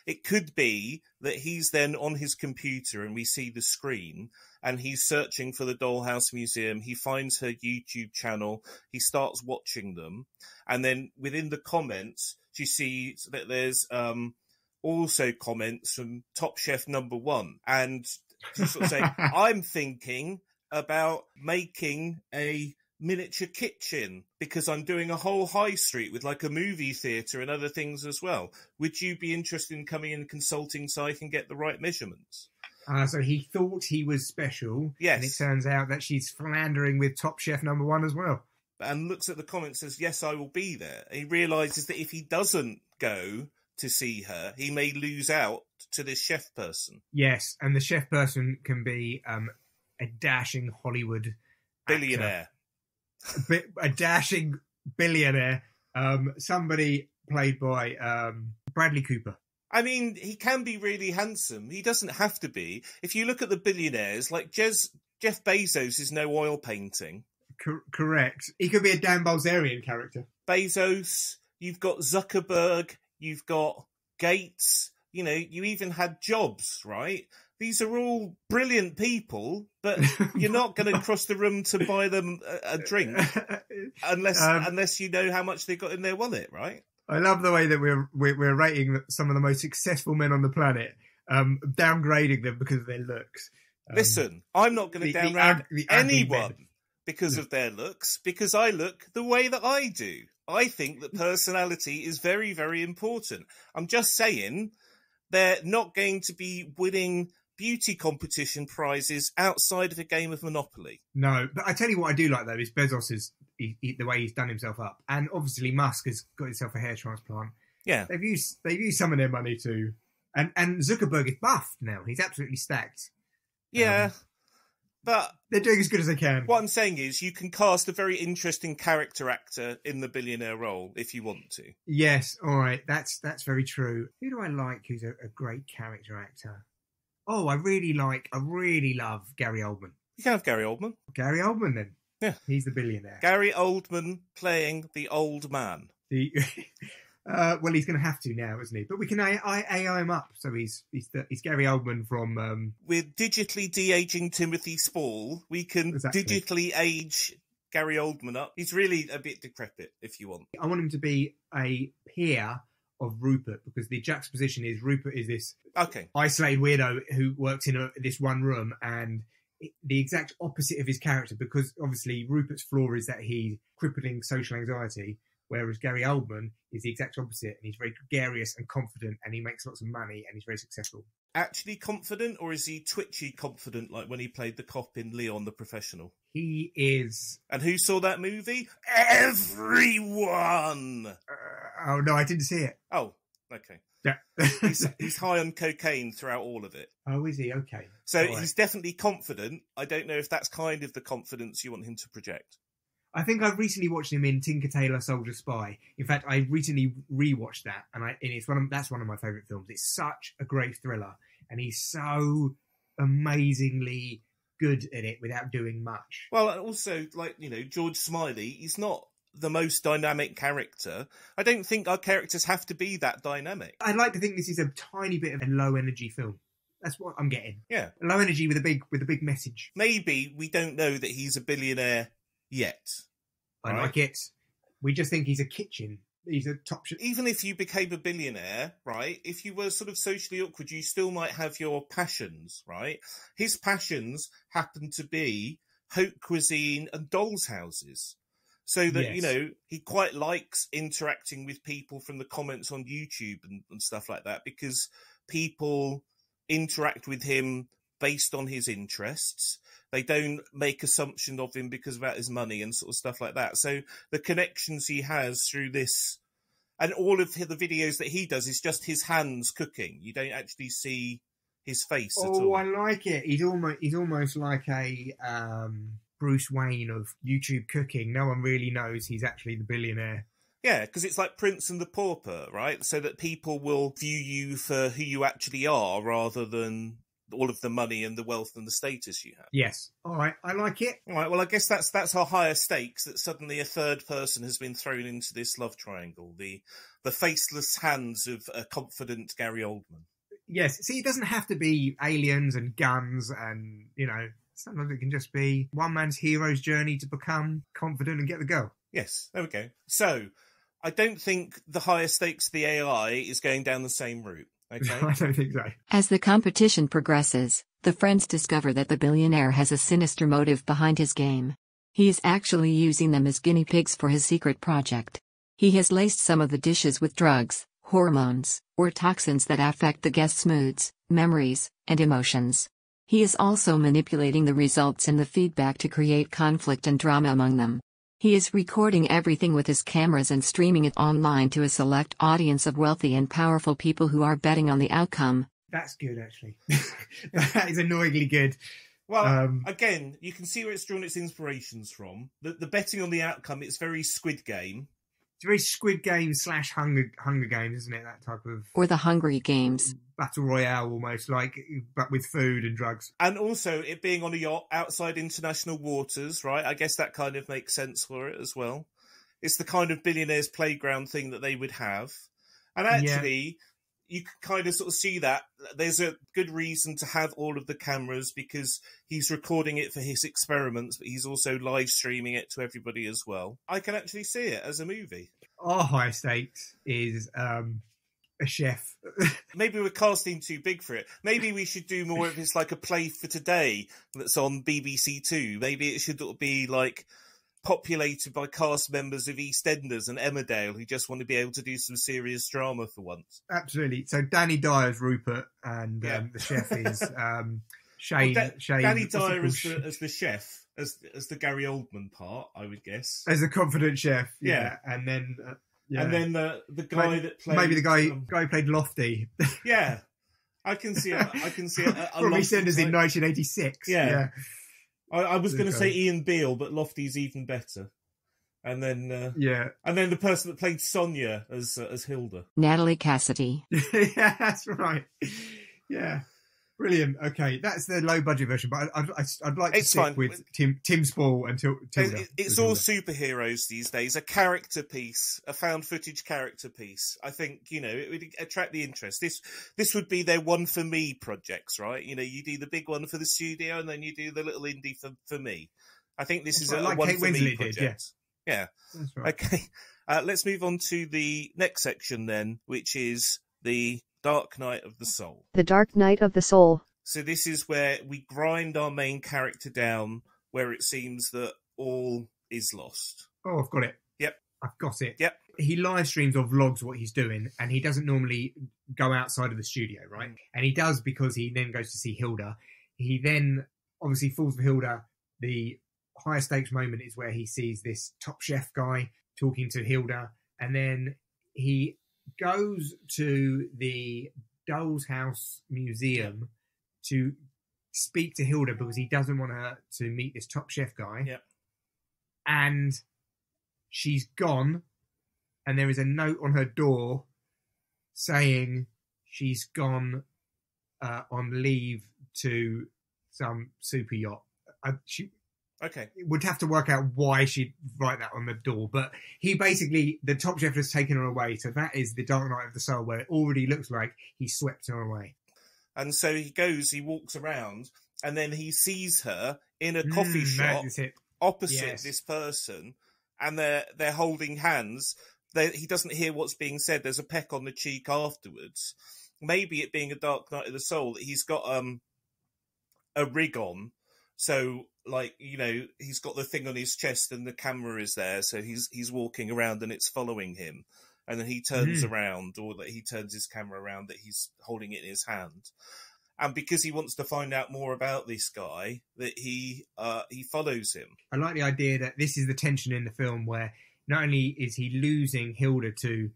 Speaker 2: It could be that he's then on his computer and we see the screen and he's searching for the Dollhouse Museum. He finds her YouTube channel. He starts watching them. And then within the comments, she sees that there's also comments from Top Chef #1. And she's sort of saying, I'm thinking about making a miniature kitchen because I'm doing a whole high street with like a movie theatre and other things as well. Would you be interested in coming in and consulting so I can get the right measurements?
Speaker 3: So he thought he was special.
Speaker 2: Yes.
Speaker 3: And it turns out that she's philandering with Top Chef #1 as well.
Speaker 2: And looks at the comments and says, yes, I will be there. And he realises that if he doesn't go to see her, he may lose out to this chef person.
Speaker 3: Yes, and the chef person can be a dashing Hollywood
Speaker 2: billionaire.
Speaker 3: A dashing billionaire. Somebody played by Bradley Cooper.
Speaker 2: I mean, he can be really handsome. He doesn't have to be. If you look at the billionaires, like Jeff Bezos is no oil painting.
Speaker 3: Correct. He could be a Dan Bilzerian character.
Speaker 2: Bezos, you've got Zuckerberg, you've got Gates, you know, you even had Jobs, right? These are all brilliant people, but you're not going to cross the room to buy them a drink unless you know how much they got in their wallet, right?
Speaker 3: I love the way that we're rating some of the most successful men on the planet, downgrading them because of their looks.
Speaker 2: Listen, I'm not going to downgrade anyone because of their looks, because I look the way that I do. I think that personality is very, very important. I'm just saying they're not going to be winning beauty competition prizes outside of a game of Monopoly.
Speaker 3: No, but I tell you what I do like, though, is Bezos the way he's done himself up. And obviously Musk has got himself a hair transplant.
Speaker 2: Yeah.
Speaker 3: They've used some of their money too. And Zuckerberg is buffed now. He's absolutely stacked.
Speaker 2: Yeah. But
Speaker 3: they're doing as good as they can.
Speaker 2: What I'm saying is you can cast a very interesting character actor in the billionaire role if you want to.
Speaker 3: Yes, all right. That's very true. Who do I like who's a great character actor? Oh, I really love Gary Oldman.
Speaker 2: You can have Gary Oldman.
Speaker 3: Gary Oldman, then.
Speaker 2: Yeah.
Speaker 3: He's the billionaire.
Speaker 2: Gary Oldman playing the old man.
Speaker 3: Well, he's going to have to now, isn't he? But we can AI him up, so he's Gary Oldman from.
Speaker 2: With digitally de-aging Timothy Spall, we can digitally age Gary Oldman up. He's really a bit decrepit, if you want.
Speaker 3: I want him to be a peer of Rupert, because the juxtaposition is Rupert is this isolated weirdo who works in this one room, and the exact opposite of his character, because obviously Rupert's flaw is that he's crippling social anxiety, whereas Gary Oldman is the exact opposite, and he's very gregarious and confident, and he makes lots of money, and he's very successful.
Speaker 2: Actually confident, or is he twitchy confident, like when he played the cop in Leon the Professional?
Speaker 3: He is.
Speaker 2: And who saw that movie? Everyone!
Speaker 3: Oh, no, I didn't see it.
Speaker 2: Oh, okay.
Speaker 3: Yeah.
Speaker 2: he's high on cocaine throughout all of it.
Speaker 3: Oh, is he? Okay.
Speaker 2: So he's definitely confident. I don't know if that's kind of the confidence you want him to project.
Speaker 3: I think I've recently watched him in Tinker Tailor Soldier Spy. In fact, I recently rewatched that, and that's one of my favourite films. It's such a great thriller, and he's so amazingly good at it without doing much.
Speaker 2: Well, also, George Smiley, he's not the most dynamic character. I don't think our characters have to be that dynamic.
Speaker 3: I'd like to think this is a tiny bit of a low energy film. That's what I'm getting.
Speaker 2: Yeah,
Speaker 3: low energy with a big message.
Speaker 2: Maybe we don't know that he's a billionaire yet.
Speaker 3: I like it. We just think he's a kitchen. He's a top shot.
Speaker 2: Even if you became a billionaire, right? If you were sort of socially awkward, you still might have your passions, right? His passions happen to be haute cuisine and dolls' houses. So that, he quite likes interacting with people from the comments on YouTube and stuff like that, because people interact with him based on his interests. They don't make assumptions of him because about his money and sort of stuff like that. So the connections he has through this, and all of the videos that he does is just his hands cooking. You don't actually see his face at all.
Speaker 3: Oh, I like it. He's almost like a Bruce Wayne of YouTube cooking. No one really knows he's actually the billionaire.
Speaker 2: Yeah, because it's like Prince and the Pauper, right? So that people will view you for who you actually are rather than all of the money and the wealth and the status you have.
Speaker 3: Yes. All right. I like it.
Speaker 2: All right. Well, I guess that's our higher stakes, that suddenly a third person has been thrown into this love triangle, the faceless hands of a confident Gary Oldman.
Speaker 3: Yes. See, it doesn't have to be aliens and guns and, sometimes it can just be one man's hero's journey to become confident and get the girl.
Speaker 2: Yes. There we go. So I don't think the higher stakes of the AI is going down the same route. Okay.
Speaker 3: I don't think so.
Speaker 4: As the competition progresses, the friends discover that the billionaire has a sinister motive behind his game. He is actually using them as guinea pigs for his secret project. He has laced some of the dishes with drugs, hormones, or toxins that affect the guests' moods, memories, and emotions. He is also manipulating the results and the feedback to create conflict and drama among them. He is recording everything with his cameras and streaming it online to a select audience of wealthy and powerful people who are betting on the outcome.
Speaker 3: That's good, actually. That is annoyingly good.
Speaker 2: Well, again, you can see where it's drawn its inspirations from. The betting on the outcome, it's very Squid Game.
Speaker 3: It's very Squid Game / Hunger Games, isn't it? That type of...
Speaker 4: Or the Hungry Games.
Speaker 3: Battle Royale, almost, but with food and drugs.
Speaker 2: And also, it being on a yacht outside international waters, right? I guess that kind of makes sense for it as well. It's the kind of billionaire's playground thing that they would have. And actually, you can kind of sort of see that. There's a good reason to have all of the cameras, because he's recording it for his experiments, but he's also live streaming it to everybody as well. I can actually see it as a movie.
Speaker 3: Our high stakes is... a chef.
Speaker 2: Maybe we're casting too big for it. Maybe we should do more of it's like a play for today that's on BBC Two. Maybe it should be like populated by cast members of EastEnders and Emmerdale who just want to be able to do some serious drama for once.
Speaker 3: Absolutely. So Danny Dyer's Rupert, and the chef is Shane. Shane.
Speaker 2: Danny Dyer as the chef, as the Gary Oldman part, I would guess.
Speaker 3: As a confident chef, yeah. And then...
Speaker 2: And then the guy that played...
Speaker 3: Maybe the guy who played Lofty.
Speaker 2: Yeah. I can see it.
Speaker 3: From EastEnders in 1986.
Speaker 2: Yeah. I was going to say Ian Beale, but Lofty's even better. And then... And then the person that played Sonia as Hilda.
Speaker 4: Natalie Cassidy.
Speaker 3: Yeah, that's right. Yeah. Brilliant. Okay, that's the low budget version, but I'd like to stick with Tim Spall until Tilda.
Speaker 2: It's all superheroes these days. A character piece, a found footage character piece. I think it would attract the interest. This would be their one for me projects, right? You do the big one for the studio, and then you do the little indie for me. I think this is a one for me project. Yeah. That's right. Okay, let's move on to the next section then, which is the Dark Night of the Soul.
Speaker 5: The Dark Night of the Soul.
Speaker 2: So this is where we grind our main character down, where it seems that all is lost.
Speaker 3: Oh, I've got it.
Speaker 2: Yep.
Speaker 3: I've got it.
Speaker 2: Yep.
Speaker 3: He live streams or vlogs what he's doing, and he doesn't normally go outside of the studio, right? And he does because he then goes to see Hilda. He then obviously falls for Hilda. The higher stakes moment is where he sees this top chef guy talking to Hilda, and then he goes to the Doll's House Museum to speak to Hilda because he doesn't want her to meet this top chef guy.
Speaker 2: Yep.
Speaker 3: And she's gone, and there is a note on her door saying she's gone on leave to some super yacht.
Speaker 2: Okay.
Speaker 3: Would have to work out why she'd write that on the door. But the top chef has taken her away. So that is the Dark Night of the Soul, where it already looks like he swept her away.
Speaker 2: And so he walks around, and then he sees her in a coffee shop opposite this person, and they're holding hands. He doesn't hear what's being said. There's a peck on the cheek afterwards. Maybe it being a Dark Night of the Soul, he's got a rig on. So, he's got the thing on his chest and the camera is there. So he's walking around and it's following him. And then he turns around, or that he turns his camera around, that he's holding it in his hand. And because he wants to find out more about this guy, that he follows him.
Speaker 3: I like the idea that this is the tension in the film where not only is he losing Hilda to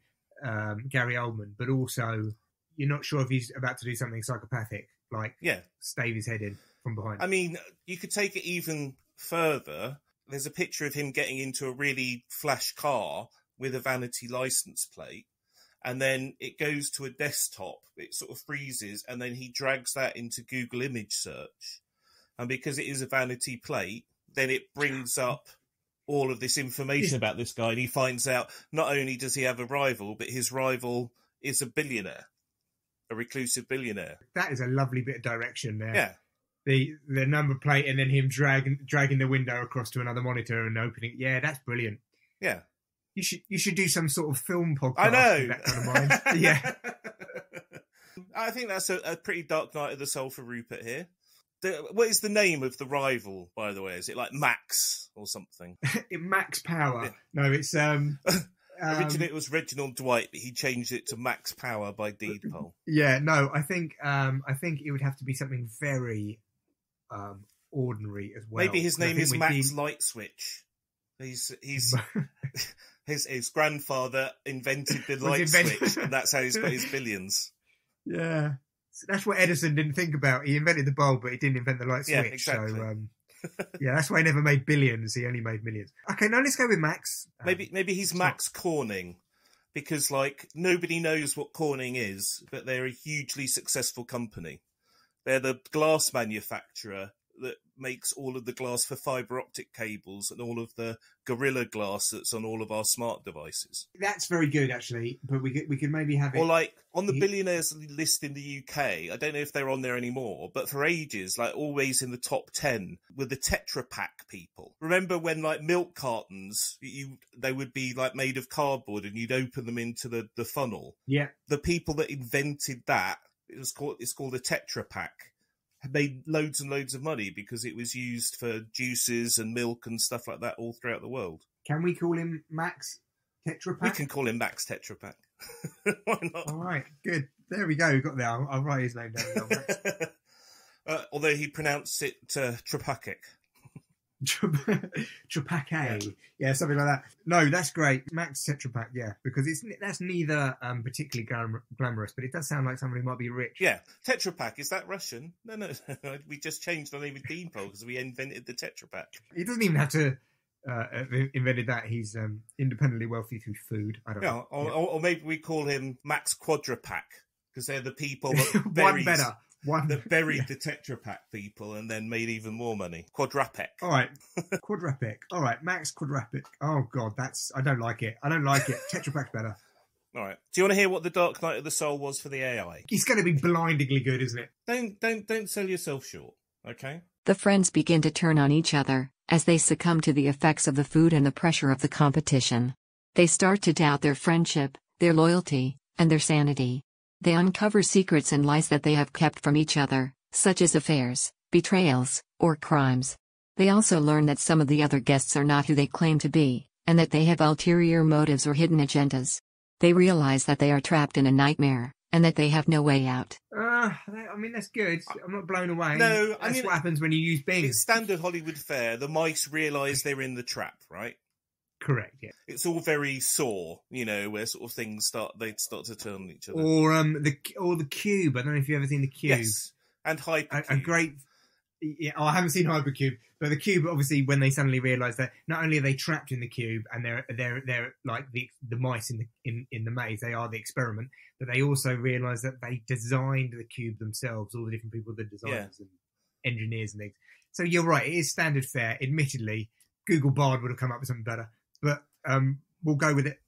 Speaker 3: Gary Oldman, but also you're not sure if he's about to do something psychopathic, like stave his head in from behind.
Speaker 2: I mean, you could take it even further. There's a picture of him getting into a really flash car with a vanity license plate, and then it goes to a desktop. It sort of freezes, and then he drags that into Google image search. And because it is a vanity plate, then it brings up all of this information about this guy, and he finds out not only does he have a rival, but his rival is a billionaire, a reclusive billionaire.
Speaker 3: That is a lovely bit of direction there.
Speaker 2: Yeah.
Speaker 3: The number plate, and then him dragging the window across to another monitor and opening. Yeah, that's brilliant.
Speaker 2: Yeah.
Speaker 3: You should do some sort of film podcast.
Speaker 2: I know.
Speaker 3: With that kind of mind. Yeah.
Speaker 2: I think that's a pretty Dark Night of the Soul for Rupert here. What is the name of the rival, by the way? Is it like Max or something?
Speaker 3: Max Power. Yeah. No, it's
Speaker 2: originally it was Reginald Dwight, but he changed it to Max Power by deed poll.
Speaker 3: Yeah, no, I think it would have to be something very ordinary as well.
Speaker 2: Maybe his name is Max Light Switch. He's his grandfather invented the light switch, and that's how he's got his billions.
Speaker 3: Yeah, that's what Edison didn't think about. He invented the bulb, but he didn't invent the light switch.
Speaker 2: Yeah, exactly.
Speaker 3: So, yeah, that's why he never made billions. He only made millions. Okay, now let's go with Max.
Speaker 2: Maybe he's Max Corning, because nobody knows what Corning is, but they're a hugely successful company. They're the glass manufacturer that makes all of the glass for fibre optic cables and all of the Gorilla Glass that's on all of our smart devices.
Speaker 3: That's very good, actually, but we could maybe have it...
Speaker 2: Or on the billionaires list in the UK, I don't know if they're on there anymore, but for ages, always in the top 10 were the Tetra Pak people. Remember when milk cartons, they would be made of cardboard and you'd open them into the funnel?
Speaker 3: Yeah.
Speaker 2: The people that invented that, it's called a Tetra Pak, made loads and loads of money because it was used for juices and milk and stuff like that all throughout the world.
Speaker 3: Can we call him Max Tetra Pak?
Speaker 2: We can call him Max Tetra Pak. Why not?
Speaker 3: All right, good. There we go. We got there. I'll write his name down. Max.
Speaker 2: Although he pronounced it Trapakic.
Speaker 3: Trapake, yeah, something like that. No, that's great, Max Tetra Pak, yeah, because that's neither particularly glamorous, but it does sound like somebody who might be rich.
Speaker 2: Yeah, Tetra Pak, is that Russian? No, we just changed the name of Dean Pole because we invented the Tetra Pak.
Speaker 3: He doesn't even have to invented that. He's independently wealthy through food. I don't know.
Speaker 2: Or maybe we call him Max Quadra Pak because they're the people that
Speaker 3: one better.
Speaker 2: that buried the Tetra Pak people and then made even more money. Quadrapec.
Speaker 3: All right, Quadrapec. All right, Max Quadrapec. Oh God, I don't like it. Tetra Pak's better.
Speaker 2: All right. Do you want to hear what the Dark Night of the Soul was for the AI?
Speaker 3: It's going to be blindingly good, isn't it?
Speaker 2: Don't sell yourself short, okay?
Speaker 4: The friends begin to turn on each other as they succumb to the effects of the food and the pressure of the competition. They start to doubt their friendship, their loyalty, and their sanity. They uncover secrets and lies that they have kept from each other, such as affairs, betrayals, or crimes. They also learn that some of the other guests are not who they claim to be, and that they have ulterior motives or hidden agendas. They realize that they are trapped in a nightmare, and that they have no way out.
Speaker 3: I mean, that's good. I'm not blown away.
Speaker 2: No,
Speaker 3: that's what happens when you use Bing.
Speaker 2: It's standard Hollywood fare. The mice realise they're in the trap, right?
Speaker 3: Correct, yeah.
Speaker 2: It's all very Saw, where sort of things start to turn on each other.
Speaker 3: Or the Cube. I don't know if you've ever seen the Cube.
Speaker 2: Yes, and Hypercube.
Speaker 3: A great... Yeah, I haven't seen Hypercube, but the Cube, obviously, when they suddenly realise that not only are they trapped in the Cube and they're like the mice in the maze, they are the experiment, but they also realise that they designed the Cube themselves, all the different people, the designers and engineers and things. So you're right, it is standard fare. Admittedly, Google Bard would have come up with something better, but we'll go with it.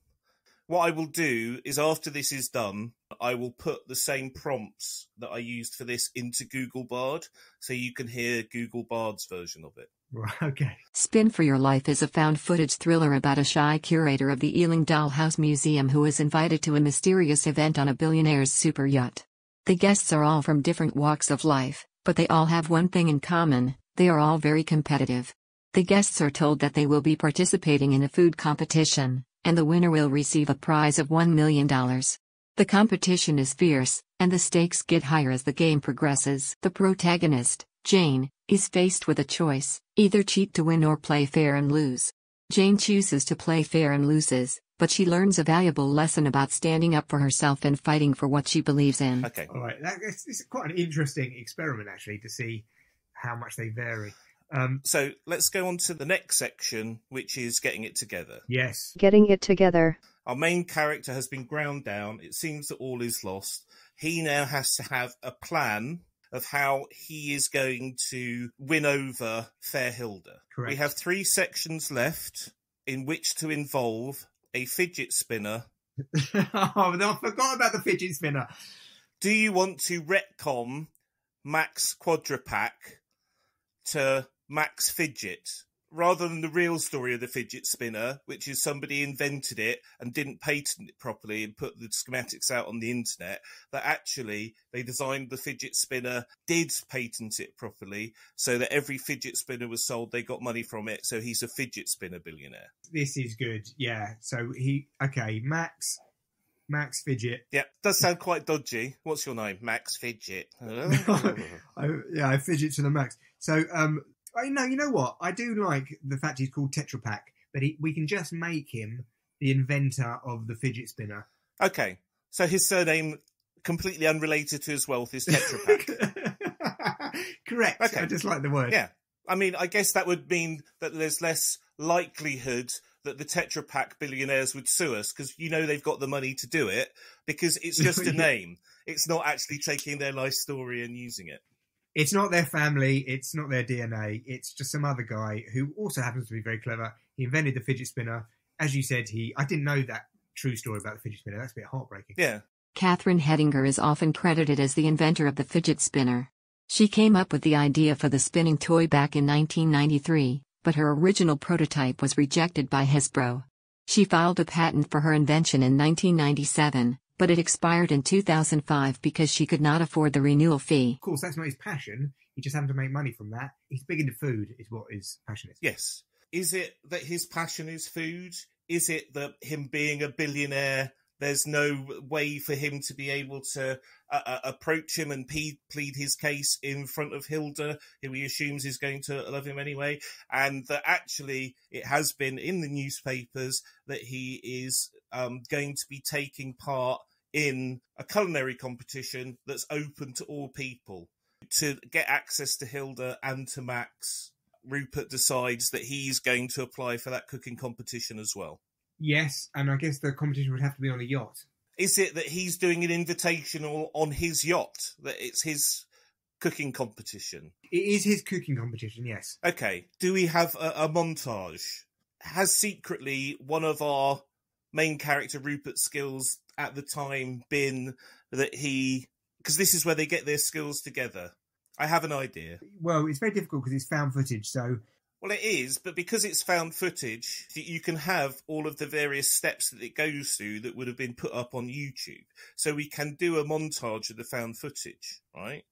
Speaker 2: What I will do is after this is done, I will put the same prompts that I used for this into Google Bard so you can hear Google Bard's version of it.
Speaker 3: Right, okay.
Speaker 4: Spin for Your Life is a found-footage thriller about a shy curator of the Ealing Dollhouse Museum who is invited to a mysterious event on a billionaire's super yacht. The guests are all from different walks of life, but they all have one thing in common: they are all very competitive. The guests are told that they will be participating in a food competition, and the winner will receive a prize of $1 million. The competition is fierce, and the stakes get higher as the game progresses. The protagonist, Jane, is faced with a choice: either cheat to win or play fair and lose. Jane chooses to play fair and loses, but she learns a valuable lesson about standing up for herself and fighting for what she believes in.
Speaker 2: Okay.
Speaker 3: All right. It's quite an interesting experiment, actually, to see how much they vary.
Speaker 2: So let's go on to the next section, which is getting it together.
Speaker 3: Yes.
Speaker 5: Getting it together.
Speaker 2: Our main character has been ground down. It seems that all is lost. He now has to have a plan of how he is going to win over Fair Hilda.
Speaker 3: Correct.
Speaker 2: We have 3 sections left in which to involve a fidget spinner.
Speaker 3: Oh, no, I forgot about the fidget spinner.
Speaker 2: Do you want to retcon Max Quadrapac to Max Fidget, rather than the real story of the fidget spinner, which is somebody invented it and didn't patent it properly and put the schematics out on the internet, that actually they designed the fidget spinner, did patent it properly, so that every fidget spinner was sold, they got money from it, so he's a fidget spinner billionaire.
Speaker 3: This is good, yeah. So Max Fidget.
Speaker 2: Yeah, does sound quite dodgy. What's your name? Max Fidget.
Speaker 3: I fidget to the max. So, you know what? I do like the fact he's called Tetra Pak, but we can just make him the inventor of the fidget spinner.
Speaker 2: Okay, so his surname, completely unrelated to his wealth, is Tetra Pak.
Speaker 3: Correct. Okay. I just like the word.
Speaker 2: Yeah. I mean, I guess that would mean that there's less likelihood that the Tetra Pak billionaires would sue us, because they've got the money to do it, because it's just a name. It's not actually taking their life story and using it.
Speaker 3: It's not their family. It's not their DNA. It's just some other guy who also happens to be very clever. He invented the fidget spinner. As you said, I didn't know that true story about the fidget spinner. That's a bit heartbreaking.
Speaker 2: Yeah.
Speaker 4: Catherine Hedinger is often credited as the inventor of the fidget spinner. She came up with the idea for the spinning toy back in 1993, but her original prototype was rejected by Hasbro. She filed a patent for her invention in 1997, but it expired in 2005 because she could not afford the renewal fee.
Speaker 3: Of course, that's not his passion. He just happened to make money from that. He's big into food, is what his passion is.
Speaker 2: Yes. Is it that his passion is food? Is it that him being a billionaire, there's no way for him to be able to approach him and plead his case in front of Hilda, who he assumes is going to love him anyway, and that actually it has been in the newspapers that he is going to be taking part in a culinary competition that's open to all people. To get access to Hilda and to Max, Rupert decides that he's going to apply for that cooking competition as well.
Speaker 3: Yes, and I guess the competition would have to be on a yacht.
Speaker 2: Is it that he's doing an invitational on his yacht? That it's his cooking competition.
Speaker 3: It is his cooking competition, yes.
Speaker 2: Okay. Do we have a montage? Has secretly one of our main character Rupert's skills at the time been that he... Because this is where they get their skills together. I have an idea.
Speaker 3: Well, it's very difficult because it's found footage, so...
Speaker 2: Well, it is, but because it's found footage, you can have all of the various steps that it goes through that would have been put up on YouTube. So we can do a montage of the found footage, right?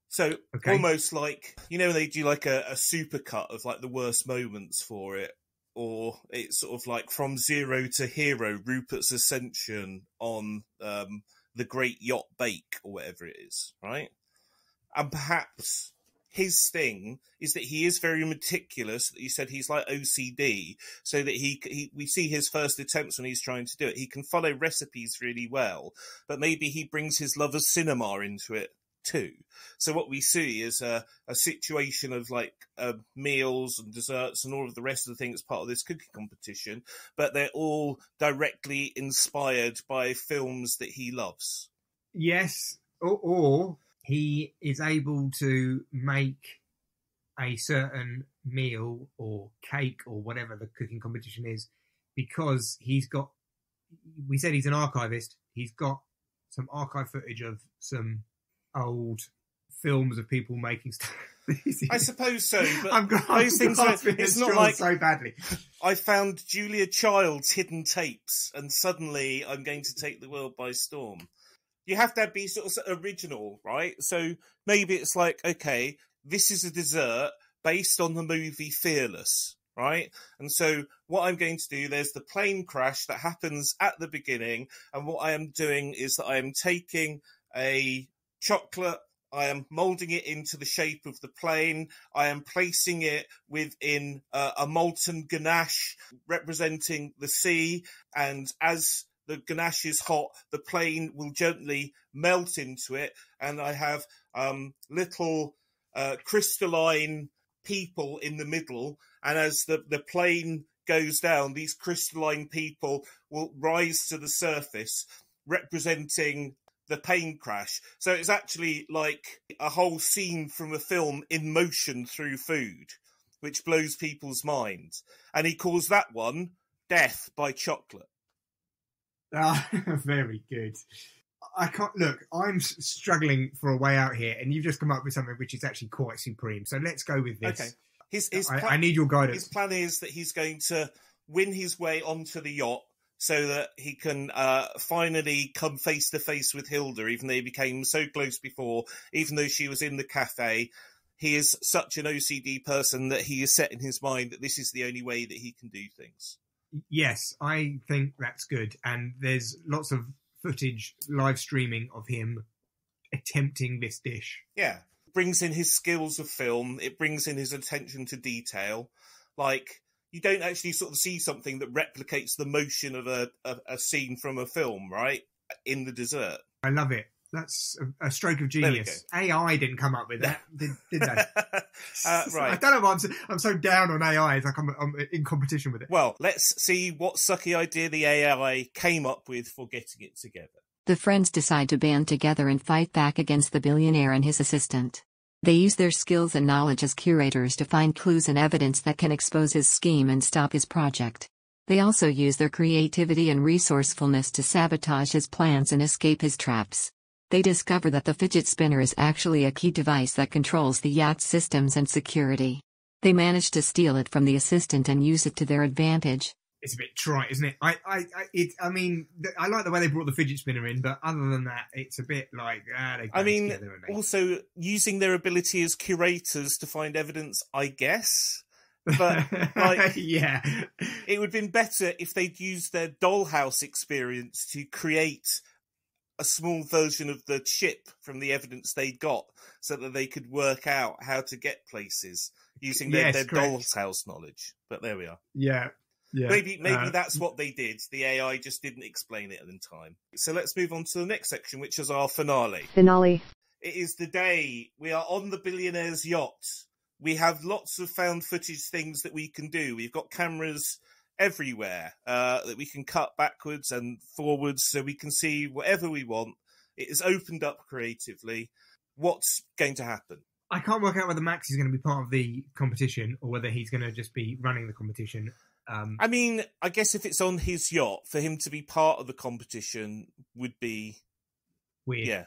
Speaker 2: So almost like, you know, they do like a supercut of like the worst moments for it, or it's sort of like from zero to hero, Rupert's ascension on the Great Yacht Bake or whatever it is, right? And perhaps his thing is that he is very meticulous. You said he's like OCD, so that we see his first attempts when he's trying to do it. He can follow recipes really well, but maybe he brings his love of cinema into it too. So what we see is a situation of like meals and desserts and all of the rest of the things part of this cooking competition, but they're all directly inspired by films that he loves.
Speaker 3: Yes, or he is able to make a certain meal or cake or whatever the cooking competition is because he's got, we said he's an archivist, he's got some archive footage of some old films of people making stuff.
Speaker 2: I suppose so, but
Speaker 3: those things it's not like so badly.
Speaker 2: I found Julia Child's hidden tapes and suddenly I'm going to take the world by storm. You have to be sort of original, right? So maybe it's like, okay, this is a dessert based on the movie Fearless, right? And so what I'm going to do, there's the plane crash that happens at the beginning, and what I am doing is that I am taking a chocolate, I am moulding it into the shape of the plane, I am placing it within a molten ganache representing the sea, and as the ganache is hot, the plane will gently melt into it, and I have little crystalline people in the middle, and as the plane goes down, these crystalline people will rise to the surface, representing the plane crash. So it's actually like a whole scene from a film in motion through food, which blows people's minds. And he calls that one Death by Chocolate.
Speaker 3: Ah, very good. I can't look. I'm struggling for a way out here, and you've just come up with something which is actually quite supreme. So let's go with this.
Speaker 2: Okay.
Speaker 3: I need your guidance.
Speaker 2: His plan is that he's going to win his way onto the yacht so that he can finally come face to face with Hilda, even though he became so close before, even though she was in the cafe. He is such an OCD person that he is set in his mind that this is the only way that he can do things.
Speaker 3: Yes, I think that's good. And there's lots of footage, live streaming of him attempting this dish.
Speaker 2: Yeah. It brings in his skills of film. It brings in his attention to detail. Like, you don't actually sort of see something that replicates the motion of a scene from a film, right? In the dessert.
Speaker 3: I love it. That's a stroke of genius. AI didn't come up with that, did they?
Speaker 2: Right.
Speaker 3: I don't know why I'm so down on AI. It's like I'm in competition with it.
Speaker 2: Well, let's see what sucky idea the AI came up with for getting it together.
Speaker 4: The friends decide to band together and fight back against the billionaire and his assistant. They use their skills and knowledge as curators to find clues and evidence that can expose his scheme and stop his project. They also use their creativity and resourcefulness to sabotage his plans and escape his traps. They discover that the fidget spinner is actually a key device that controls the yacht's systems and security. They manage to steal it from the assistant and use it to their advantage.
Speaker 3: It's a bit trite, isn't it? I like the way they brought the fidget spinner in, but other than that, it's a bit like they.
Speaker 2: I mean, also using their ability as curators to find evidence, I guess. But like,
Speaker 3: yeah,
Speaker 2: it would have been better if they'd used their dollhouse experience to create a small version of the chip from the evidence they'd got, so that they could work out how to get places using their doll's house knowledge. But there we are.
Speaker 3: Yeah. Yeah.
Speaker 2: Maybe that's what they did. The AI just didn't explain it in time. So let's move on to the next section, which is our finale.
Speaker 5: Finale.
Speaker 2: It is the day. We are on the billionaire's yacht. We have lots of found footage things that we can do. We've got cameras everywhere that we can cut backwards and forwards so we can see whatever we want. It is opened up creatively. what's going to happen?
Speaker 3: I can't work out whether Max is going to be part of the competition or whether he's going to just be running the competition.
Speaker 2: I mean, I guess if it's on his yacht, for him to be part of the competition would be
Speaker 3: weird.
Speaker 2: Yeah.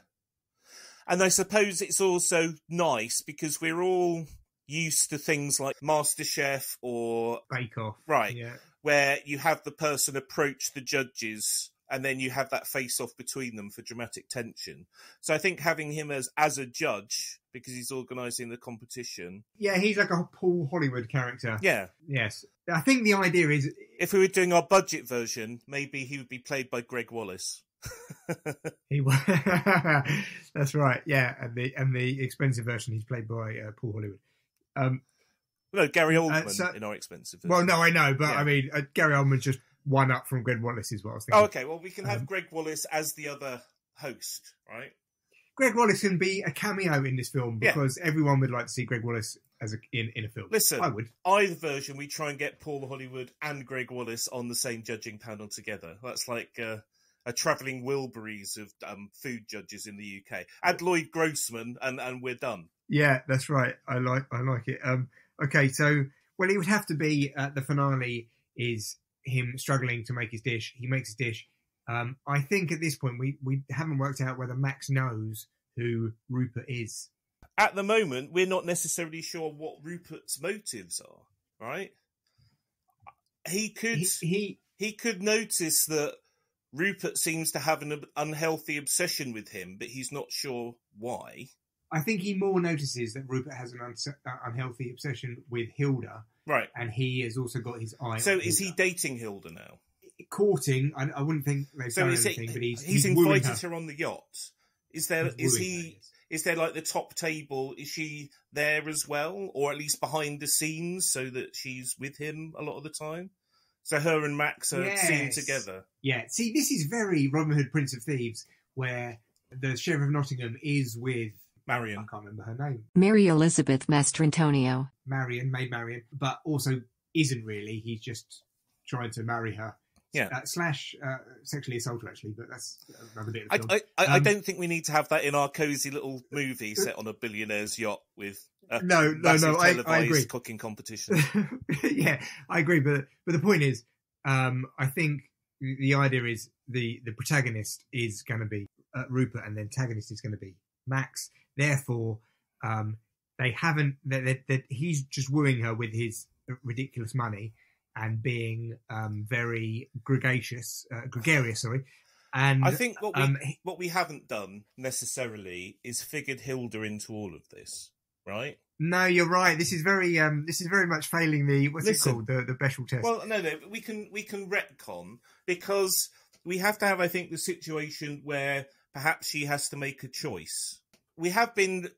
Speaker 2: And I suppose it's also nice because we're all used to things like MasterChef or
Speaker 3: Bake Off.
Speaker 2: Right.
Speaker 3: Yeah.
Speaker 2: Where you have the person approach the judges and then you have that face-off between them for dramatic tension. So I think having him as a judge, because he's organising the competition...
Speaker 3: Yeah, he's like a Paul Hollywood character.
Speaker 2: Yeah.
Speaker 3: Yes. I think the idea is...
Speaker 2: If we were doing our budget version, maybe he would be played by Greg Wallace.
Speaker 3: That's right, yeah. And the expensive version, he's played by Paul Hollywood.
Speaker 2: No, Gary Oldman in our expensive version.
Speaker 3: Well, no, I know, but yeah. I mean, Gary Oldman just one up from Greg Wallace is what I was thinking.
Speaker 2: Oh, okay, well, we can have Greg Wallace as the other host, right?
Speaker 3: Greg Wallace can be a cameo in this film because everyone would like to see Greg Wallace as in a film.
Speaker 2: Listen,
Speaker 3: I would.
Speaker 2: Either version, we try and get Paul Hollywood and Greg Wallace on the same judging panel together. That's like a travelling Wilburys of food judges in the UK. Add Lloyd Grossman, and we're done. Yeah,
Speaker 3: that's right. I like it. Okay, so it would have to be the finale is him struggling to make his dish. He makes his dish. I think at this point we haven't worked out whether Max knows who Rupert is.
Speaker 2: At the moment, we're not necessarily sure what Rupert's motives are. Right? He could notice that Rupert seems to have an unhealthy obsession with him, but he's not sure why.
Speaker 3: I think he more notices that Rupert has an unhealthy obsession with Hilda.
Speaker 2: Right.
Speaker 3: And he has also got his eye on
Speaker 2: So
Speaker 3: Hilda.
Speaker 2: Is he dating Hilda now?
Speaker 3: Courting, I wouldn't think they've done anything, but he's
Speaker 2: invited her on the yacht. Is there like the top table? Is she there as well, or at least behind the scenes, so that she's with him a lot of the time? So her and Max are seen together. Yeah.
Speaker 3: See, this is very Robin Hood, Prince of Thieves, where the Sheriff of Nottingham is with
Speaker 2: Marion.
Speaker 3: I can't remember her name.
Speaker 4: Mary Elizabeth Mastrantonio.
Speaker 3: Maid Marion, but also isn't really. He's just trying to marry her.
Speaker 2: Yeah.
Speaker 3: Slash sexually assault her, actually, but that's another bit of the film.
Speaker 2: I don't think we need to have that in our cosy little movie set on a billionaire's yacht with a televised
Speaker 3: I agree.
Speaker 2: cooking competition.
Speaker 3: Yeah, I agree, but the point is, I think the idea is the protagonist is going to be Rupert, and the antagonist is going to be Max. Therefore, he's just wooing her with his ridiculous money and being very gregarious. And
Speaker 2: I think what we haven't done necessarily is figured Hilda into all of this, right?
Speaker 3: No, you're right. This is very much failing the it called, the Bechdel test.
Speaker 2: Well, no, we can retcon because we have to have, I think, the situation where perhaps she has to make a choice. We have been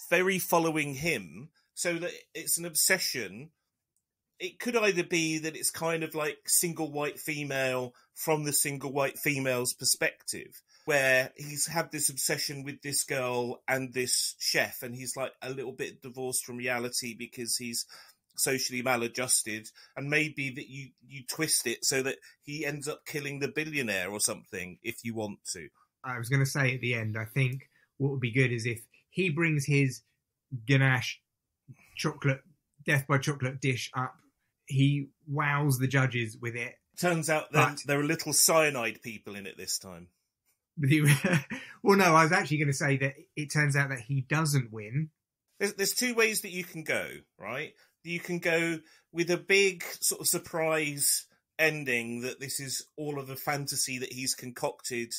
Speaker 2: very following him, so that it's an obsession. It could either be that it's kind of like single white female from the single white female's perspective, where he's had this obsession with this girl and this chef, and he's like a little bit divorced from reality because he's socially maladjusted, and maybe that you twist it so that he ends up killing the billionaire or something, if you want to.
Speaker 3: I was going to say at the end, I think what would be good is if he brings his ganache chocolate, death by chocolate dish up, he wows the judges with it.
Speaker 2: Turns out there are little cyanide people in it this time.
Speaker 3: Well, no, I was actually going to say that it turns out that he doesn't win.
Speaker 2: There's two ways that you can go, right? You can go with a big sort of surprise ending that this is all of the fantasy that he's concocted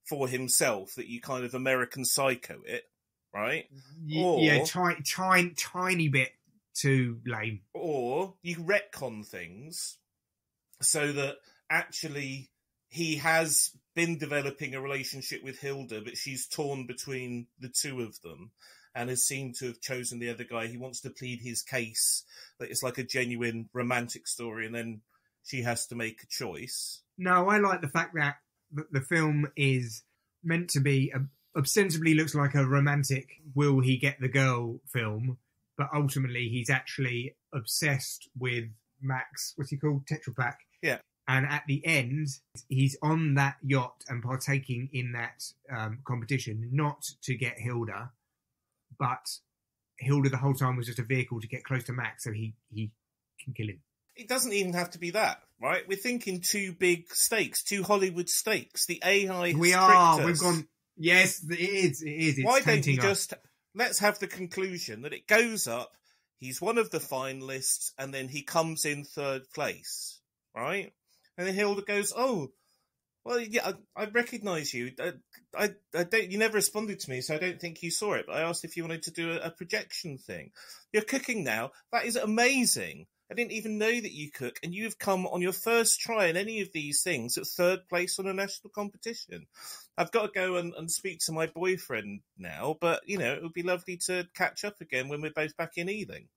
Speaker 2: for himself, that you kind of American Psycho it, right?
Speaker 3: Yeah, tiny bit too lame.
Speaker 2: Or you retcon things so that actually he has been developing a relationship with Hilda, but she's torn between the two of them and has seemed to have chosen the other guy. He wants to plead his case that it's like a genuine romantic story, and then she has to make a choice.
Speaker 3: No, I like the fact that the film is meant to be ostensibly looks like a romantic will he get the girl film, but ultimately he's actually obsessed with Max, what's he called? Tetra Pak.
Speaker 2: Yeah.
Speaker 3: And at the end, he's on that yacht and partaking in that competition, not to get Hilda, but Hilda the whole time was just a vehicle to get close to Max so he can kill him.
Speaker 2: It doesn't even have to be that, right? We're thinking two big stakes, two Hollywood stakes. The AI has
Speaker 3: We
Speaker 2: tricked
Speaker 3: are.
Speaker 2: us.
Speaker 3: We've gone. Yes, it is. It is. It's
Speaker 2: Why don't you
Speaker 3: tainting us.
Speaker 2: just let's have the conclusion that it goes up. He's one of the finalists, and then he comes in third place, right? And then Hilda goes, "Oh, well, yeah, I recognise you. I don't. You never responded to me, so I don't think you saw it. But I asked if you wanted to do a projection thing. You're cooking now. That is amazing. I didn't even know that you cook, and you've come on your first try in any of these things at third place on a national competition. I've got to go and speak to my boyfriend now, but, you know, it would be lovely to catch up again when we're both back in Ealing.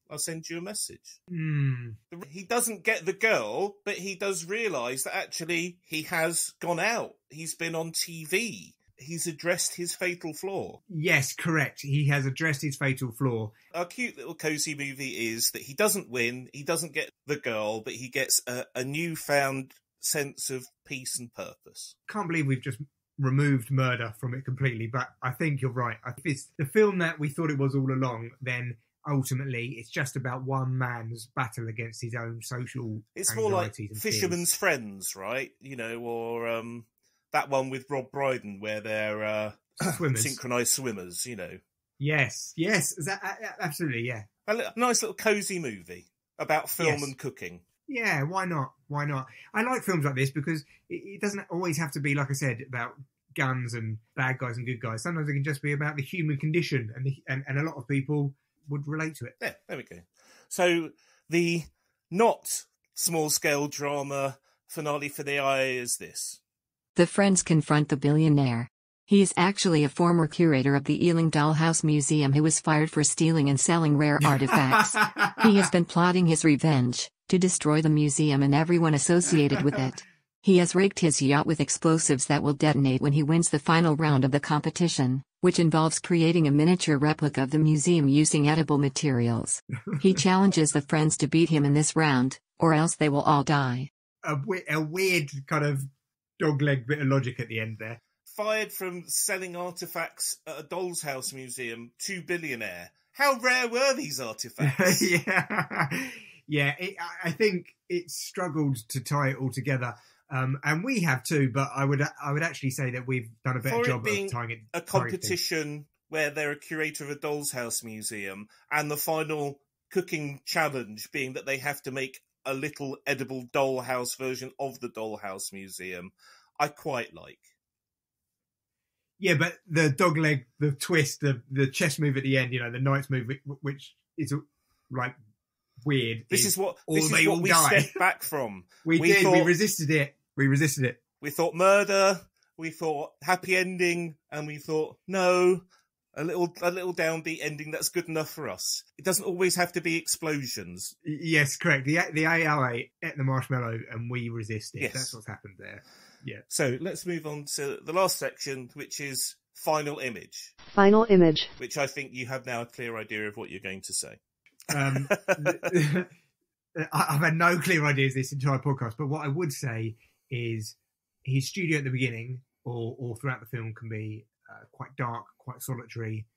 Speaker 2: I'll send you a message." He doesn't get the girl, but he does realise that actually he has gone out. He's been on TV. He's addressed his fatal flaw.
Speaker 3: Yes, correct. He has addressed his fatal flaw.
Speaker 2: Our cute little cosy movie is that he doesn't win, he doesn't get the girl, but he gets a newfound sense of peace and purpose.
Speaker 3: Can't believe we've just removed murder from it completely, but I think you're right. If it's the film that we thought it was all along, then ultimately it's just about one man's battle against his own social
Speaker 2: It's more like
Speaker 3: and
Speaker 2: Fisherman's Friends, right? You know, or that one with Rob Brydon where they're synchronised swimmers, you know.
Speaker 3: Yes, absolutely, yeah.
Speaker 2: A nice little cosy movie about film and cooking.
Speaker 3: Yeah, why not? Why not? I like films like this because it doesn't always have to be, like I said, about guns and bad guys and good guys. Sometimes it can just be about the human condition, and a lot of people would relate to it.
Speaker 2: Yeah, there we go. So the not small-scale drama finale for the eye is this.
Speaker 4: The friends confront the billionaire. He is actually a former curator of the Ealing Dollhouse Museum who was fired for stealing and selling rare artifacts. He has been plotting his revenge, to destroy the museum and everyone associated with it. He has rigged his yacht with explosives that will detonate when he wins the final round of the competition, which involves creating a miniature replica of the museum using edible materials. He challenges the friends to beat him in this round, or else they will all die.
Speaker 3: A weird kind of dogleg bit of logic at the end there.
Speaker 2: Fired from selling artifacts at a doll's house museum to billionaire. How rare were these artifacts?
Speaker 3: Yeah. I think it struggled to tie it all together. And we have too, but I would actually say that we've done a better job of tying it.
Speaker 2: A competition where they're a curator of a doll's house museum, and the final cooking challenge being that they have to make a little edible dollhouse version of the dollhouse museum, I quite like.
Speaker 3: Yeah, but the dogleg, the twist, the chess move at the end, you know, the knight's move, which is like weird.
Speaker 2: This is what we
Speaker 3: die.
Speaker 2: stepped back from.
Speaker 3: We resisted it. We thought
Speaker 2: murder, we thought happy ending, and we thought no, a little downbeat ending that's good enough for us. It doesn't always have to be explosions.
Speaker 3: Yes, correct. The AI ate the marshmallow and we resisted.
Speaker 2: Yes.
Speaker 3: That's what's happened there. Yeah.
Speaker 2: So let's move on to the last section, which is final image.
Speaker 5: Final image.
Speaker 2: Which I think you have now a clear idea of what you're going to say.
Speaker 3: I've had no clear ideas this entire podcast, but what I would say is his studio at the beginning or throughout the film can be quite dark, quite solitary,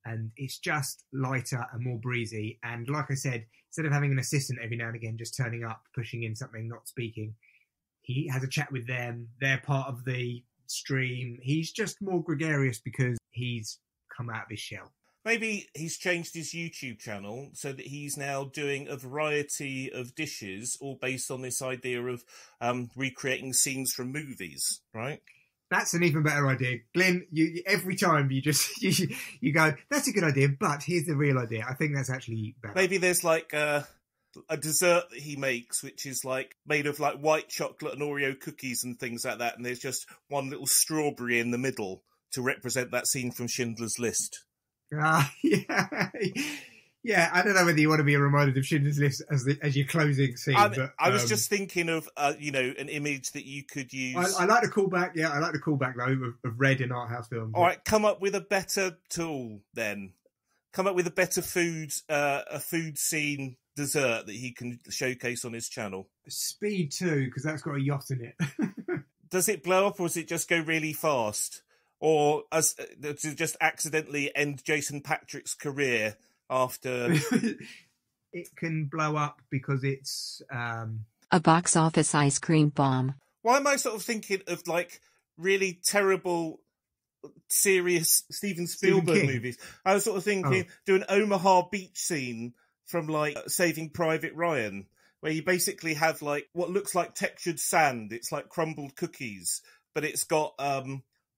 Speaker 3: and it's just lighter and more breezy. And like I said, instead of having an assistant every now and again just turning up, pushing in something, not speaking, he has a chat with them. They're part of the stream. He's just more gregarious because he's come out of his shell.
Speaker 2: Maybe he's changed his YouTube channel so that he's now doing a variety of dishes, all based on this idea of recreating scenes from movies, right?
Speaker 3: That's an even better idea. Glynn, you every time you just you go, that's a good idea, but here's the real idea. I think that's actually better.
Speaker 2: Maybe there's like a dessert that he makes, which is like made of like white chocolate and Oreo cookies and things like that, and there's just one little strawberry in the middle to represent that scene from Schindler's List.
Speaker 3: Yeah. I don't know whether you want to be reminded of Schindler's List as your closing scene.
Speaker 2: I was just thinking of an image that you could use.
Speaker 3: I like the callback. Yeah, I like the callback though of red in art house films.
Speaker 2: All right, come up with a better tool then. Come up with a better food scene dessert that he can showcase on his channel.
Speaker 3: Speed 2, because that's got a yacht in it.
Speaker 2: Does it blow up or does it just go really fast? or as to just accidentally end Jason Patric's career after.
Speaker 3: It can blow up because it's
Speaker 4: a box office ice cream bomb.
Speaker 2: Why am I sort of thinking of like really terrible, serious Steven Spielberg movies? I was sort of thinking do an Omaha beach scene from like Saving Private Ryan, where you basically have like what looks like textured sand. It's like crumbled cookies, but it's got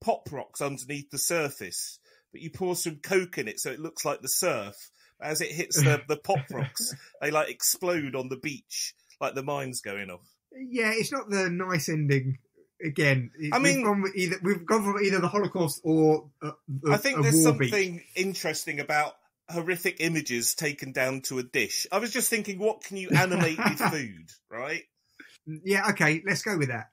Speaker 2: pop rocks underneath the surface. But you pour some Coke in it, so it looks like the surf. As it hits the pop rocks, they like explode on the beach, like the mine's going off.
Speaker 3: Yeah, it's not the nice ending. Again,
Speaker 2: I mean,
Speaker 3: we've gone from either the Holocaust or
Speaker 2: I think there's something
Speaker 3: beach.
Speaker 2: Interesting about horrific images taken down to a dish. I was just thinking, what can you animate with food, right?
Speaker 3: Yeah, okay, let's go with that.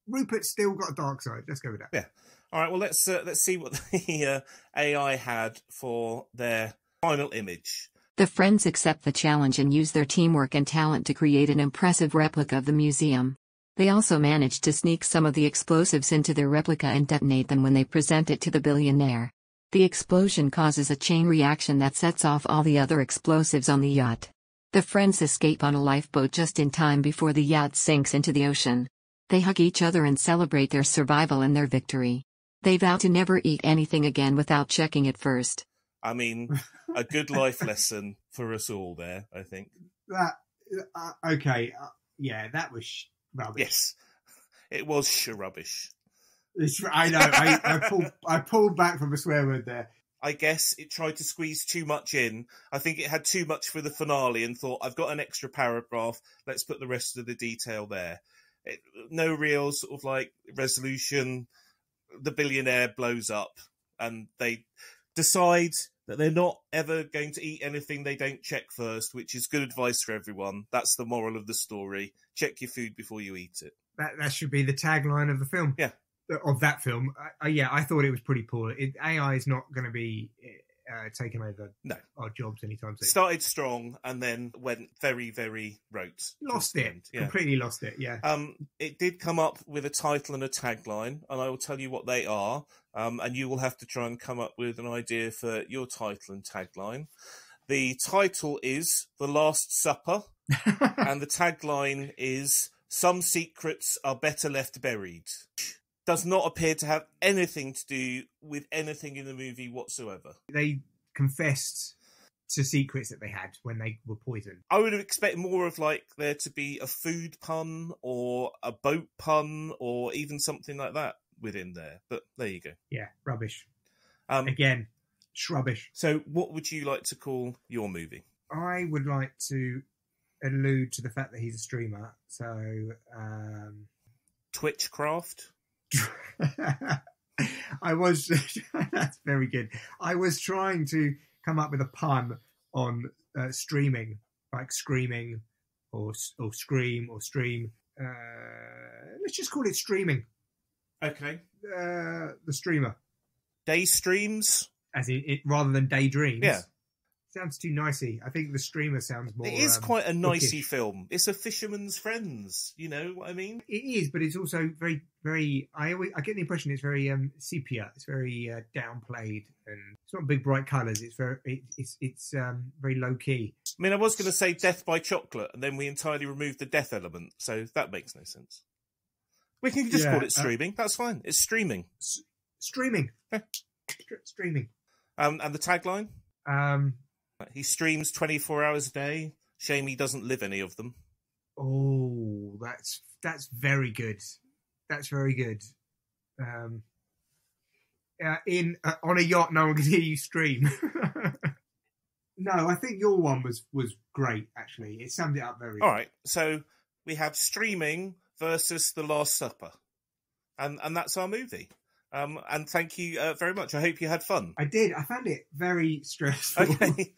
Speaker 3: Rupert's still got a dark side. Let's go with that.
Speaker 2: Yeah. All right. Well, let's see what the AI had for their final image.
Speaker 4: The friends accept the challenge and use their teamwork and talent to create an impressive replica of the museum. They also manage to sneak some of the explosives into their replica and detonate them when they present it to the billionaire. The explosion causes a chain reaction that sets off all the other explosives on the yacht. The friends escape on a lifeboat just in time before the yacht sinks into the ocean. They hug each other and celebrate their survival and their victory. They vow to never eat anything again without checking it first.
Speaker 2: I mean, a good life lesson for us all there, I think.
Speaker 3: Okay, yeah, that was rubbish.
Speaker 2: Yes, it was rubbish.
Speaker 3: I know, I pulled back from a swear word there.
Speaker 2: I guess it tried to squeeze too much in. I think it had too much for the finale and thought, I've got an extra paragraph, let's put the rest of the detail there. No real sort of like resolution. The billionaire blows up and they decide that they're not ever going to eat anything they don't check first, which is good advice for everyone. That's the moral of the story. Check your food before you eat it.
Speaker 3: That should be the tagline of the film.
Speaker 2: Yeah.
Speaker 3: Of that film. I thought it was pretty poor. AI is not going to be taking over our jobs anytime soon.
Speaker 2: Started strong and then went very, very rote.
Speaker 3: Lost it. Yeah. Completely lost it, yeah.
Speaker 2: It did come up with a title and a tagline, and I will tell you what they are, and you will have to try and come up with an idea for your title and tagline. The title is The Last Supper, and the tagline is Some Secrets Are Better Left Buried. Does not appear to have anything to do with anything in the movie whatsoever.
Speaker 3: They confessed to secrets that they had when they were poisoned.
Speaker 2: I would have expected more of like there to be a food pun or a boat pun or even something like that within there. But there you go.
Speaker 3: Yeah, rubbish. Again, shrubbish.
Speaker 2: So what would you like to call your movie?
Speaker 3: I would like to allude to the fact that he's a streamer. So,
Speaker 2: Twitchcraft?
Speaker 3: That's very good. I was trying to come up with a pun on streaming, like screaming or scream or stream. Let's just call it streaming.
Speaker 2: Okay.
Speaker 3: The streamer.
Speaker 2: Day streams?
Speaker 3: As in it, rather than daydreams.
Speaker 2: Yeah.
Speaker 3: Sounds too nicey. I think the streamer sounds more.
Speaker 2: It is quite a nicey
Speaker 3: bookish
Speaker 2: film. It's a fisherman's friends. You know what I mean?
Speaker 3: It is, but it's also very, very. I get the impression it's very sepia. It's very downplayed, and it's not big bright colours. It's it's very low key.
Speaker 2: I mean, I was going to say Death by Chocolate, and then we entirely removed the death element, so that makes no sense. We can just call it streaming. That's fine. It's streaming.
Speaker 3: Streaming.
Speaker 2: Yeah.
Speaker 3: Streaming.
Speaker 2: And the tagline? He streams 24 hours a day. Shame he doesn't live any of them.
Speaker 3: Oh, that's very good. That's very good. On a yacht, no one can hear you stream. No, I think your one was great. Actually, it summed it up very well.
Speaker 2: All right, so we have streaming versus The Last Supper, and that's our movie. And thank you very much. I hope you had fun.
Speaker 3: I did. I found it very stressful.
Speaker 2: Okay.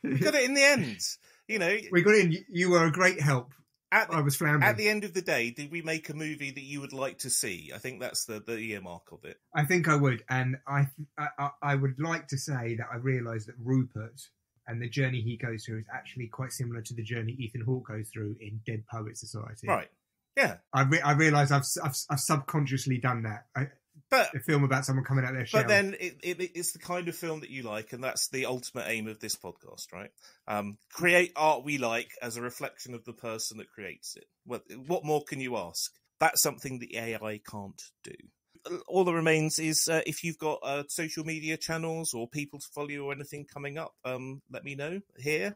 Speaker 2: We got it in the end. You know,
Speaker 3: we got in. You were a great help. I was floundering.
Speaker 2: At the end of the day, did we make a movie that you would like to see? I think that's the earmark of it.
Speaker 3: I think I would. And I would like to say that I realised that Rupert and the journey he goes through is actually quite similar to the journey Ethan Hawke goes through in Dead Poets Society.
Speaker 2: Right. Yeah.
Speaker 3: I realise I've subconsciously done that. a film about someone coming out their shell.
Speaker 2: But then it's the kind of film that you like, and that's the ultimate aim of this podcast, right? Create art we like as a reflection of the person that creates it. What more can you ask? That's something the AI can't do. All that remains is if you've got social media channels or people to follow you or anything coming up, let me know here.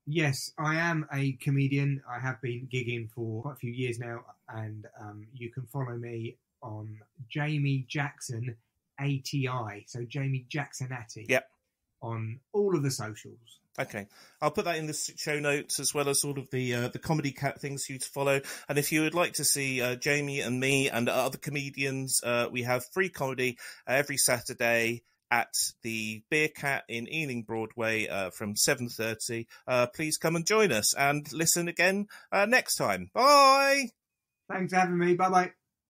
Speaker 3: Yes, I am a comedian. I have been gigging for quite a few years now, and you can follow me on Jamie Jackson ATI, so Jamie Jacksonati.
Speaker 2: Yep.
Speaker 3: On all of the socials.
Speaker 2: Okay, I'll put that in the show notes as well as all of the comedy cat things for you to follow. And if you would like to see Jamie and me and other comedians, we have free comedy every Saturday at the Beer Cat in Ealing Broadway from 7:30. Please come and join us and listen again next time. Bye!
Speaker 3: Thanks for having me. Bye-bye.